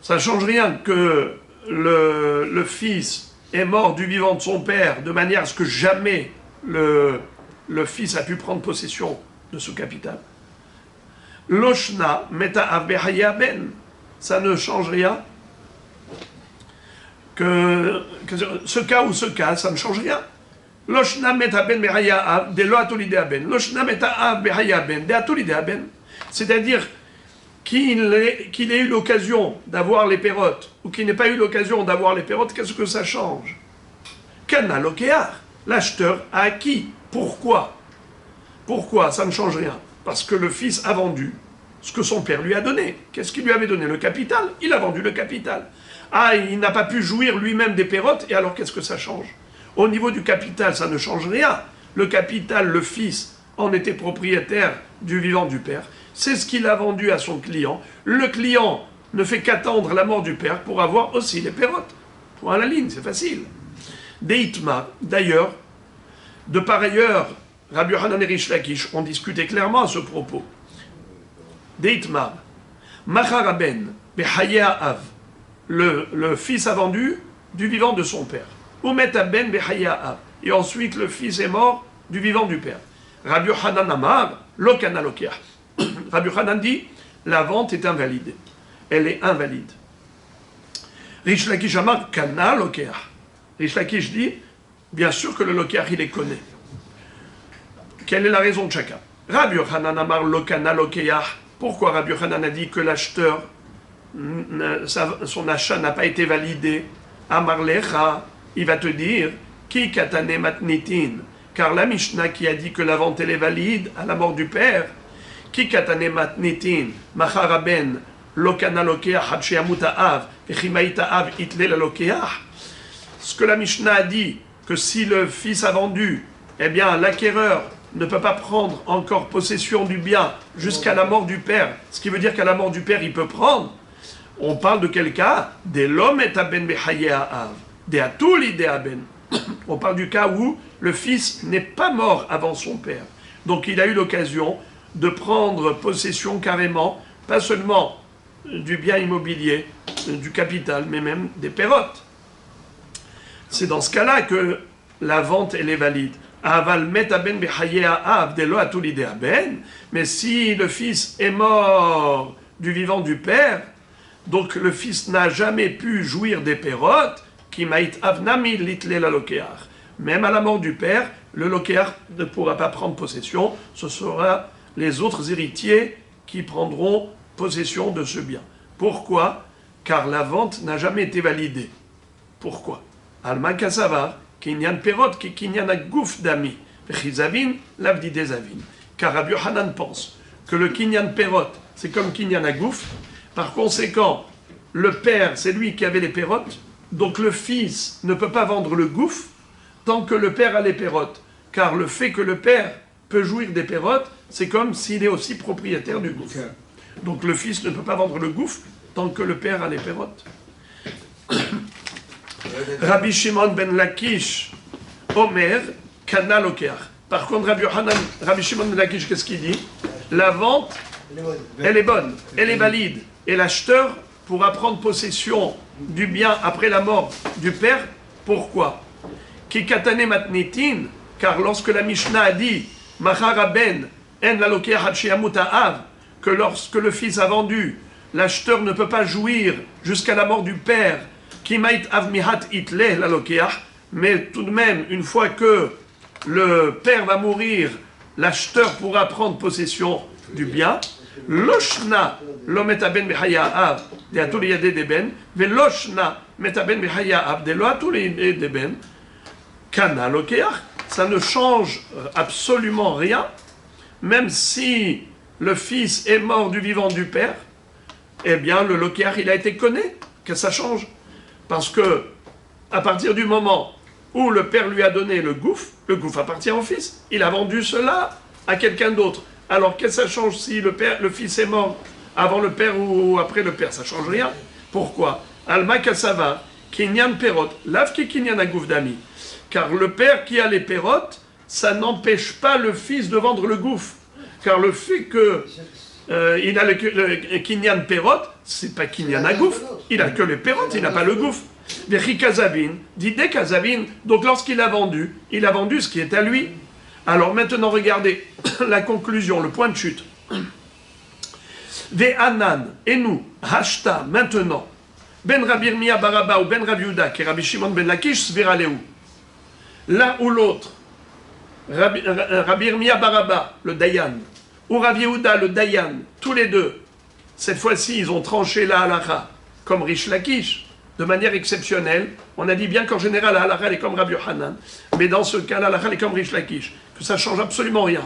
Ça ne change rien que le fils est mort du vivant de son père, de manière à ce que jamais le fils a pu prendre possession de ce capital. Loshna meta avbehaya ben, ça ne change rien. Que ce cas ou ce cas, ça ne change rien. Loshna meta ben behaya av, de lo atolidea ben. Loshna meta av behaya ben, de atolidea ben. C'est-à-dire qu'il ait eu l'occasion d'avoir les pérotes ou qu'il n'ait pas eu l'occasion d'avoir les pérotes, qu'est-ce que ça change? Kana lokear, l'acheteur a acquis. Pourquoi? Pourquoi? Ça ne change rien. Parce que le fils a vendu ce que son père lui a donné. Qu'est-ce qu'il lui avait donné? Le capital. Il a vendu le capital. Ah, il n'a pas pu jouir lui-même des pérotes, et alors qu'est-ce que ça change? Au niveau du capital, ça ne change rien. Le capital, le fils en était propriétaire du vivant du père. C'est ce qu'il a vendu à son client. Le client ne fait qu'attendre la mort du père pour avoir aussi les pérotes. Point à la ligne, c'est facile. Deitma, d'ailleurs, de par ailleurs, Rabbi Yochanan et Rish Lakish ont discuté clairement à ce propos. Deitma, Macharaben, Behaya Av, le fils a vendu du vivant de son père. Umetaben Behaya Av, et ensuite le fils est mort du vivant du père. Rabbi Yochanan Amar, Lokana Lokia. Rabbi Yochanan dit, la vente est invalide. Elle est invalide. Rish Lakish Amar, Kana Lokia. Rish Lakish dit, bien sûr que le lokeach, il les connaît. Quelle est la raison de chacun? Rabbi Yochanan amar lokana lokeach. Pourquoi Rabbi Yochanan a dit que l'acheteur, son achat n'a pas été validé? Amar lecha, il va te dire, ki katane matnitin. Car la Mishnah qui a dit que la vente elle est valide à la mort du père, ki katane matnitin, macharaben, lokana lokeach, hadsheamuta av, vechimaita av, itle la lokeach. Ce que la Mishnah a dit, que si le fils a vendu, eh bien l'acquéreur ne peut pas prendre encore possession du bien jusqu'à la mort du père, ce qui veut dire qu'à la mort du père il peut prendre. On parle de quel cas? Des l'homme et aben behaye av, des atuli de aben. On parle du cas où le fils n'est pas mort avant son père. Donc il a eu l'occasion de prendre possession carrément, pas seulement du bien immobilier, du capital, mais même des pérotes. C'est dans ce cas-là que la vente elle est valide. Aval met aben behaye av de lo atuli de aben. Mais si le fils est mort du vivant du père, donc le fils n'a jamais pu jouir des pérotes, qui maït avnami litle la lokeach. Même à la mort du père, le lokeach ne pourra pas prendre possession, ce sera les autres héritiers qui prendront possession de ce bien. Pourquoi? Car la vente n'a jamais été validée. Pourquoi? Alma kasavar, kinyan perot, ki kinyan agouf dami, vechizavin, lavdi desavin. Car Rabbi Yochanan pense que le kinyan perot, c'est comme kinyan agouf. Par conséquent, le père, c'est lui qui avait les pérotes, donc le fils ne peut pas vendre le gouffre tant que le père a les pérotes. Car le fait que le père peut jouir des pérotes, c'est comme s'il est aussi propriétaire du gouffre. Donc le fils ne peut pas vendre le gouffre tant que le père a les pérotes. Rabbi Shimon ben Lakish, Omer, Kana Lokeach. Par contre, Rabbi Shimon ben Lakish, qu'est-ce qu'il dit? La vente, elle est bonne, elle est valide. Et l'acheteur pourra prendre possession du bien après la mort du père. Pourquoi? Ki katane matnitin, car lorsque la Mishnah a dit Macharaben, en la lokeach had sheyamuta av, que lorsque le fils a vendu, l'acheteur ne peut pas jouir jusqu'à la mort du père. Ki mait avmihat itle la lokeach, mais tout de même, une fois que le père va mourir, l'acheteur pourra prendre possession du bien. Loshna lo metaben behaya av de atuli yade deben, ve loshna metaben behaya av de lo atuli deben. Kana lokeach, ça ne change absolument rien, même si le fils est mort du vivant du père, eh bien le lokeach il a été connu, que ça change. Parce que, à partir du moment où le père lui a donné le gouffre appartient au fils. Il a vendu cela à quelqu'un d'autre. Alors, qu'est-ce que ça change si le fils est mort avant le père ou après le père? Ça ne change rien. Pourquoi? Alma kasava, kinyan perot, lav ki kinyan agouf dami. Car le père qui a les pérotes, ça n'empêche pas le fils de vendre le gouffre. Car le fait que il a le kinyan perot, c'est pas kinyan agouf. Il a que les pérotes, il n'a pas le gouffre. Vechi kazavin, dit des kazavin. Donc lorsqu'il a vendu ce qui est à lui. Alors maintenant, regardez la conclusion, le point de chute. Ve'anan, et nous, hashta, maintenant, ben Rabbi Irmia Baraba ou ben Rabbi Yehuda, qui est Rabbi Shimon ben Lakish, sviraleu. L'un ou l'autre, Rabbi Irmia Baraba, le Dayan, ou Rabbi Yehuda, le Dayan, tous les deux, cette fois-ci, ils ont tranché la halakha, comme Rish Lakish, de manière exceptionnelle. On a dit bien qu'en général, la halakha est comme Rabbi Yochanan, mais dans ce cas, la halakha est comme Rish Lakish, que ça ne change absolument rien,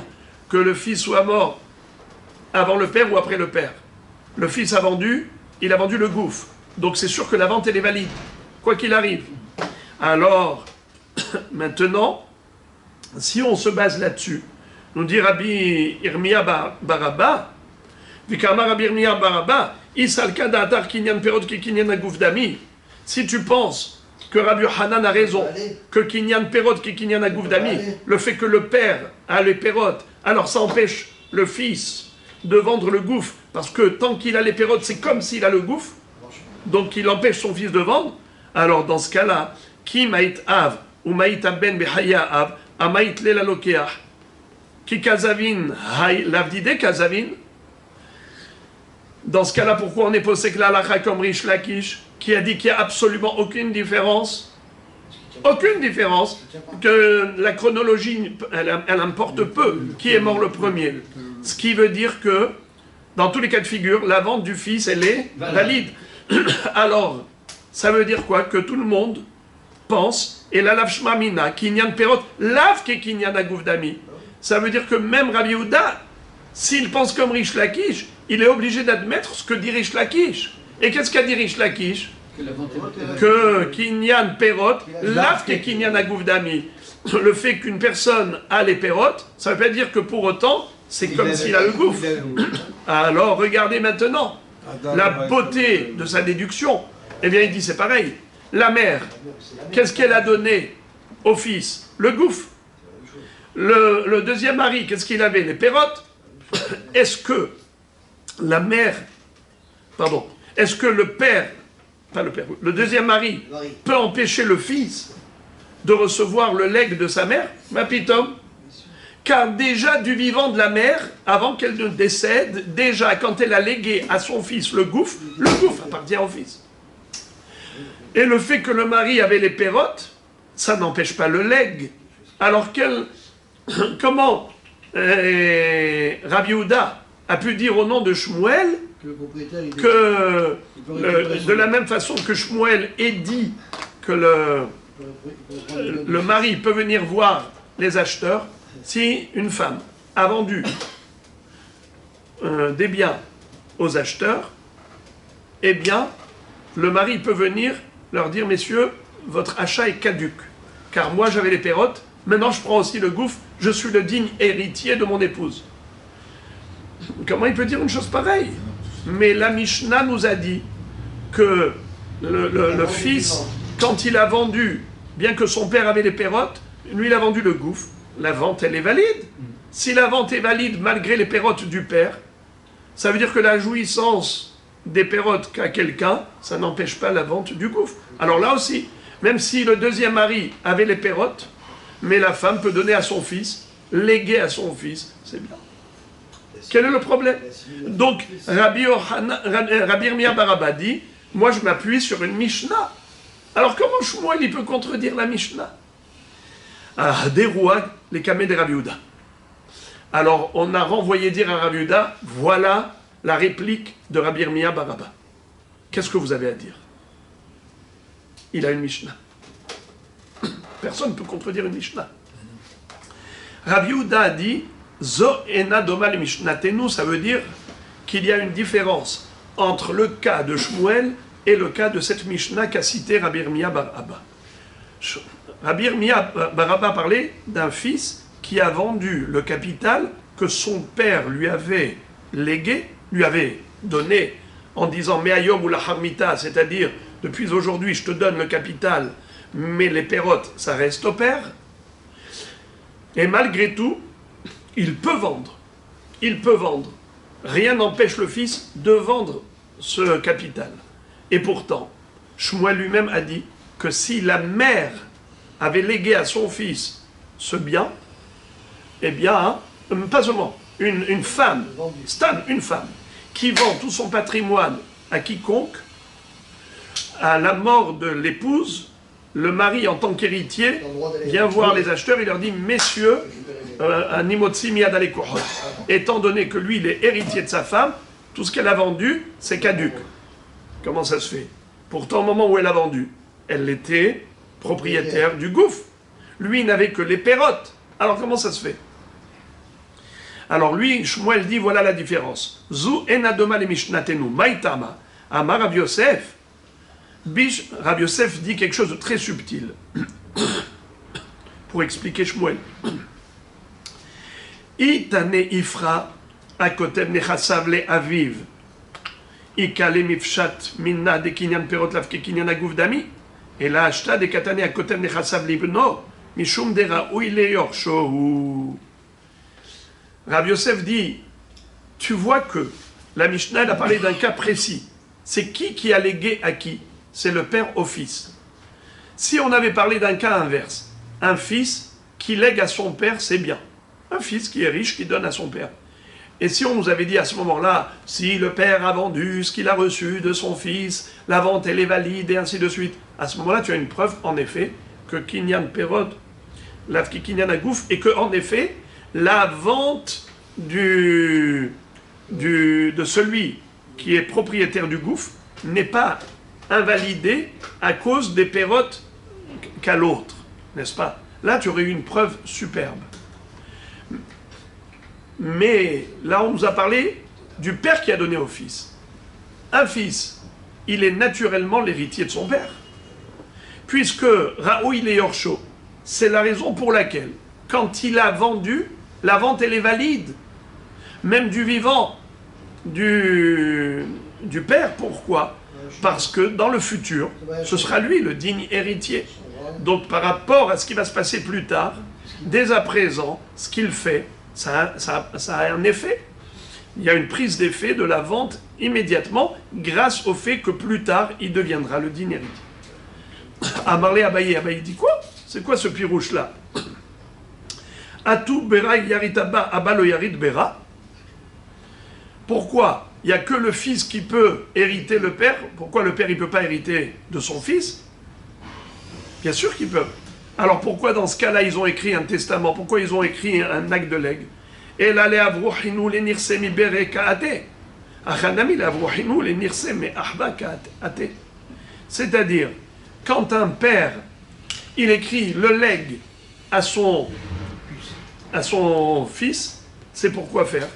que le fils soit mort avant le père ou après le père. Le fils a vendu, il a vendu le gouffre. Donc c'est sûr que la vente, elle est valide, quoi qu'il arrive. Alors, maintenant, si on se base là-dessus, nous dit Rabbi Irmia Baraba, Vikama Rabbi Irmia Baraba, Isalka Da'atar Kinyan Perot ki Kinyan Agouf Dami. Si tu penses que Rabbi Yochanan a raison, que Kinyan Perot ki Kinyan Agouf Dami, le fait que le père a les pérotes, alors ça empêche le fils de vendre le gouffre, parce que tant qu'il a les pérotes, c'est comme s'il a le gouffre, donc il empêche son fils de vendre. Alors dans ce cas-là, Ki Maït Av, ou Maït Aben Behaya Av, Amaït Lela Lokeach, Ki Kazavin, Lavdide Kazavin. Dans ce cas-là, pourquoi on est posé que la halakha comme Rish Lakish, qui a dit qu'il n'y a absolument aucune différence Aucune différence, que la chronologie, elle importe peu, qui est mort le premier. Ce qui veut dire que, dans tous les cas de figure, la vente du fils, elle est valide. Alors, ça veut dire quoi? Que tout le monde pense, et la lav shmamina, kinyan perot, lav ke kinyan aguvdami. Ça veut dire que même Rabbi Yehuda, s'il pense comme Rish Lakish, il est obligé d'admettre ce que dit Rish Lakish. Et qu'est-ce qu'a dit Rish Lakish? Que kinyan perot, lav ke kinyan aguvdami. Le fait qu'une personne a les perot, ça ne veut pas dire que pour autant, c'est comme s'il a le gouffre. Alors, regardez maintenant la beauté de sa déduction. Eh bien, il dit, c'est pareil. La mère, qu'est-ce qu'elle a donné au fils? Le gouffre. Le deuxième mari, qu'est-ce qu'il avait? Les pérotes. Est-ce que la mère, pardon, est-ce que le père, pas le père, le deuxième mari peut empêcher le fils de recevoir le legs de sa mère? Ma pitom. Car déjà du vivant de la mère, avant qu'elle ne décède, déjà quand elle a légué à son fils le gouffre appartient au fils. Et le fait que le mari avait les pérotes, ça n'empêche pas le legs. Alors comment Rabbi Yehuda a pu dire au nom de Shmuel que de la même façon que Shmuel ait dit que le mari peut venir voir les acheteurs, si une femme a vendu des biens aux acheteurs, eh bien, le mari peut venir leur dire, messieurs, votre achat est caduc, car moi j'avais les pérotes, maintenant je prends aussi le gouffre, je suis le digne héritier de mon épouse. Comment il peut dire une chose pareille? Mais la Mishnah nous a dit que le fils, quand il a vendu, bien que son père avait les pérotes, lui il a vendu le gouffre. La vente, elle est valide. Si la vente est valide malgré les pérotes du père, ça veut dire que la jouissance des pérotes qu'a quelqu'un, ça n'empêche pas la vente du gouffre. Alors là aussi, même si le deuxième mari avait les pérotes, mais la femme peut donner à son fils, léguer à son fils, c'est bien. Quel est le problème? Donc, Rabbi Irmia Baraba dit, moi je m'appuie sur une Mishnah. Alors comment Shmuel il peut contredire la Mishnah? Ah, des rois, les camés de Rabbi Yehuda. Alors, on a renvoyé dire à Rabbi Yehuda, voilà la réplique de Rabbi Irmia Baraba. Qu'est-ce que vous avez à dire? Il a une Mishnah. Personne ne peut contredire une Mishnah. Rabbi Yehuda a dit, Zo ena doma le Mishnatenu, ça veut dire qu'il y a une différence entre le cas de Shmuel et le cas de cette Mishnah qu'a cité Rabbi Irmia Baraba. Rabbi Irmia Baraba parlait d'un fils qui a vendu le capital que son père lui avait légué, lui avait donné en disant Me'ayom ou la harmita, c'est-à-dire depuis aujourd'hui je te donne le capital, mais les pérotes ça reste au père. Et malgré tout, il peut vendre. Il peut vendre. Rien n'empêche le fils de vendre ce capital. Et pourtant, Shmuel lui-même a dit que si la mère avait légué à son fils ce bien, eh bien, pas seulement, une femme, Stan, une femme, qui vend tout son patrimoine à quiconque, à la mort de l'épouse, le mari en tant qu'héritier vient voir les acheteurs et leur dit, messieurs, étant donné que lui il est héritier de sa femme, tout ce qu'elle a vendu, c'est caduc. Comment ça se fait? Pourtant, au moment où elle a vendu, elle était propriétaire du gouffre. Lui, il n'avait que les pérotes. Alors, comment ça se fait? Alors, lui, Shmuel dit, voilà la différence. Zu enadoma le mishnatenu, maitama, amar Rabbi Yosef. Rabbi Yosef dit quelque chose de très subtil pour expliquer Shmuel. Itane ifra akotem nechasav le aviv. Ikale mifshat minna de kinyan perot lavke kinyan aguf dami. Et là, acheta de katane akotem nechasav libno. Mishum de raoui le yorshohu. Rabbi Yosef dit, tu vois que la Mishnah a parlé d'un cas précis. C'est qui a légué à qui? C'est le père au fils. Si on avait parlé d'un cas inverse, un fils qui lègue à son père, c'est bien. Un fils qui est riche, qui donne à son père. Et si on nous avait dit à ce moment-là, si le père a vendu ce qu'il a reçu de son fils, la vente elle est valide et ainsi de suite, à ce moment-là tu as une preuve en effet que Kinyan Perod, l'Afki Kinyan Agouf, et que en effet, la vente de celui qui est propriétaire du gouffre n'est pas invalidée à cause des pérotes qu'à l'autre, n'est-ce pas? Là, tu aurais eu une preuve superbe. Mais là, on nous a parlé du père qui a donné au fils. Un fils, il est naturellement l'héritier de son père. Puisque Raoui le Yorcho, c'est la raison pour laquelle, quand il a vendu, la vente, elle est valide. Même du vivant du père. Pourquoi? Parce que dans le futur, ce sera lui le digne héritier. Donc par rapport à ce qui va se passer plus tard, dès à présent, ce qu'il fait, ça a un effet. Il y a une prise d'effet de la vente immédiatement grâce au fait que plus tard, il deviendra le digne héritier. Amarlé Abaye, Abaye dit quoi? C'est quoi ce pirouche-là? Atou Bera Yaritaba Abalo Yarit Bera. Pourquoi il n'y a que le fils qui peut hériter le père? Pourquoi le père ne peut pas hériter de son fils? Bien sûr qu'il peut. Alors pourquoi dans ce cas-là ils ont écrit un testament? Pourquoi ils ont écrit un acte de legs? Et là, c'est-à-dire, quand un père, il écrit le legs à son fils, c'est pour quoi faire?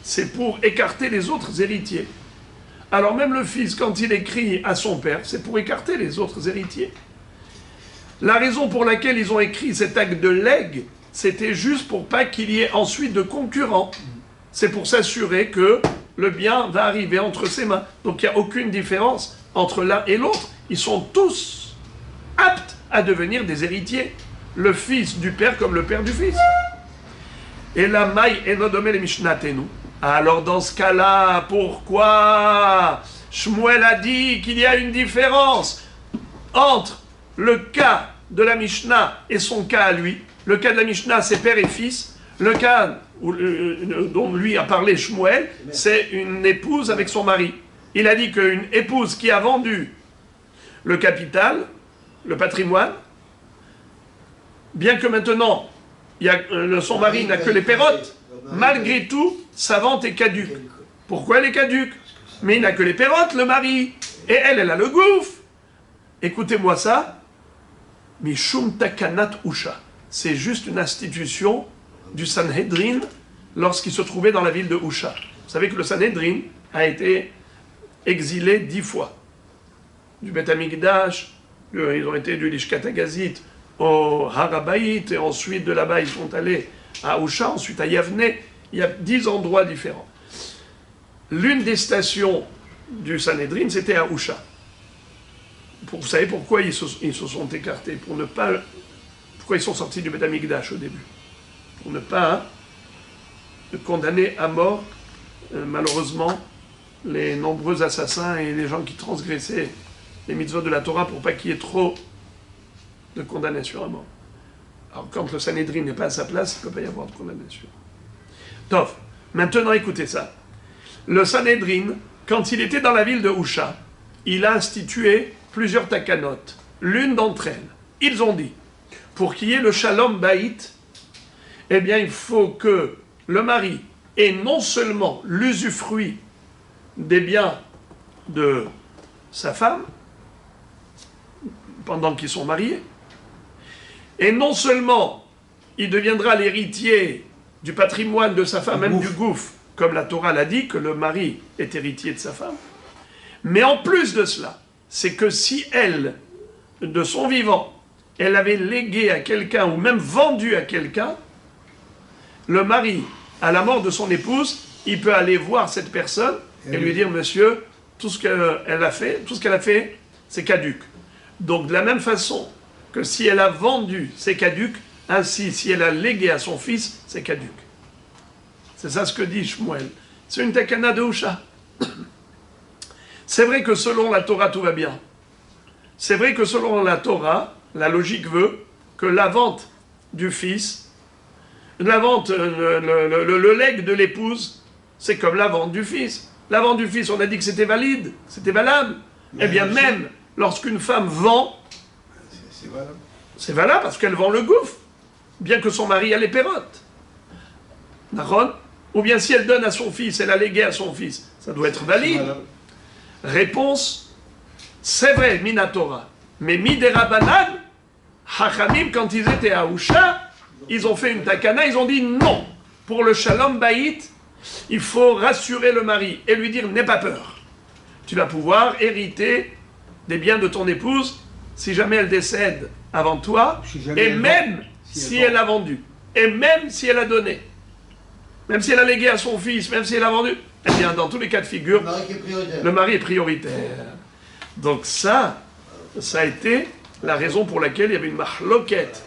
C'est pour écarter les autres héritiers. Alors même le fils, quand il écrit à son père, c'est pour écarter les autres héritiers. La raison pour laquelle ils ont écrit cet acte de legs, c'était juste pour pas qu'il y ait ensuite de concurrents. C'est pour s'assurer que le bien va arriver entre ses mains. Donc il n'y a aucune différence entre l'un et l'autre. Ils sont tous aptes à devenir des héritiers. Le fils du père comme le père du fils. Et la maille enodome le mishnatenu. Alors dans ce cas-là, pourquoi Shmuel a dit qu'il y a une différence entre le cas de la Mishnah et son cas à lui? Le cas de la Mishnah, c'est père et fils. Le cas dont lui a parlé Shmuel, c'est une épouse avec son mari. Il a dit qu'une épouse qui a vendu le capital, le patrimoine, bien que maintenant son mari n'a que les pérotes, malgré tout, sa vente est caduque. Pourquoi elle est caduque? Mais il n'a que les pérotes, le mari. Et elle a le gouffre. Écoutez-moi ça. Mishum takanat usha. C'est juste une institution du Sanhedrin lorsqu'il se trouvait dans la ville de Usha. Vous savez que le Sanhedrin a été exilé 10 fois. Du Beth Amikdash, ils ont été du Lishkat Agazit au Harabaït, et ensuite de là-bas ils sont allés à Usha, ensuite à Yavne. Il y a 10 endroits différents. L'une des stations du Sanhedrin, c'était à Usha. Vous savez pourquoi ils se sont écartés? Pourquoi ils sont sortis du Beth Amikdash au début? Pour ne pas condamner à mort, malheureusement, les nombreux assassins et les gens qui transgressaient les mitzvot de la Torah pour pas qu'il y ait trop de condamnation à mort. Alors quand le Sanhedrin n'est pas à sa place, il ne peut pas y avoir de condamnation. Tov, maintenant écoutez ça. Le Sanhedrin, quand il était dans la ville de Usha, il a institué plusieurs takanot. L'une d'entre elles, ils ont dit, pour qu'il y ait le shalom baït, eh bien il faut que le mari ait non seulement l'usufruit des biens de sa femme, pendant qu'ils sont mariés, et non seulement il deviendra l'héritier du patrimoine de sa femme, même du gouffre, comme la Torah l'a dit, que le mari est héritier de sa femme, mais en plus de cela, c'est que si elle, de son vivant, elle avait légué à quelqu'un ou même vendu à quelqu'un, le mari, à la mort de son épouse, il peut aller voir cette personne et lui dire, monsieur, tout ce qu'elle a fait, c'est caduque. Donc de la même façon que si elle a vendu, c'est caduque, ainsi si elle a légué à son fils, c'est caduque. C'est ça ce que dit Shmuel. C'est une takana de Usha. C'est vrai que selon la Torah, tout va bien. C'est vrai que selon la Torah, la logique veut que la vente du fils, la vente, le legs de l'épouse, c'est comme la vente du fils. La vente du fils, on a dit que c'était valide, c'était valable. Eh bien, même lorsqu'une femme vend, C'est valable parce qu'elle vend le gouffre, bien que son mari a les pérotes. D'accord? Ou bien si elle donne à son fils, elle a légué à son fils, ça doit être valide. Réponse, c'est vrai, Minatora. Mais Miderabanan, Hachamim, quand ils étaient à Usha, ils ont fait une takana, ils ont dit non. Pour le shalom baït, il faut rassurer le mari et lui dire n'aie pas peur. Tu vas pouvoir hériter des biens de ton épouse si jamais elle décède avant toi, et même si elle a vendu, et même si elle a donné, même si elle a légué à son fils, même si elle a vendu, eh bien dans tous les cas de figure, le mari est prioritaire. Donc ça a été la raison pour laquelle il y avait une mahloket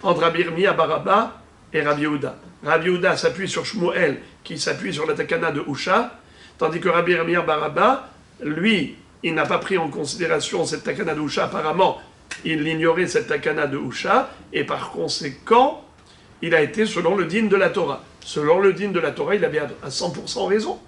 entre Rabbi Yirmiyah bar Abba et Rabbi Yehuda. Rabbi Yehuda s'appuie sur Shmuel, qui s'appuie sur la takana de Usha, tandis que Rabbi Yirmiyah bar Abba, lui, il n'a pas pris en considération cette takana de Usha. Apparemment, il ignorait cette takana de Usha, et par conséquent, il a été selon le din de la Torah. Selon le din de la Torah, il avait à 100% raison,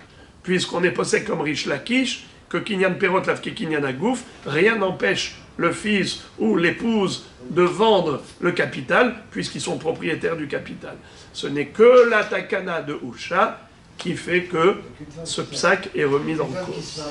puisqu'on est posé comme Rish Lakish, que Kinyan Perot Lavke Kinyan Agouf, rien n'empêche le fils ou l'épouse de vendre le capital, puisqu'ils sont propriétaires du capital. Ce n'est que la takana de Usha qui fait que ce psak est remis en cause.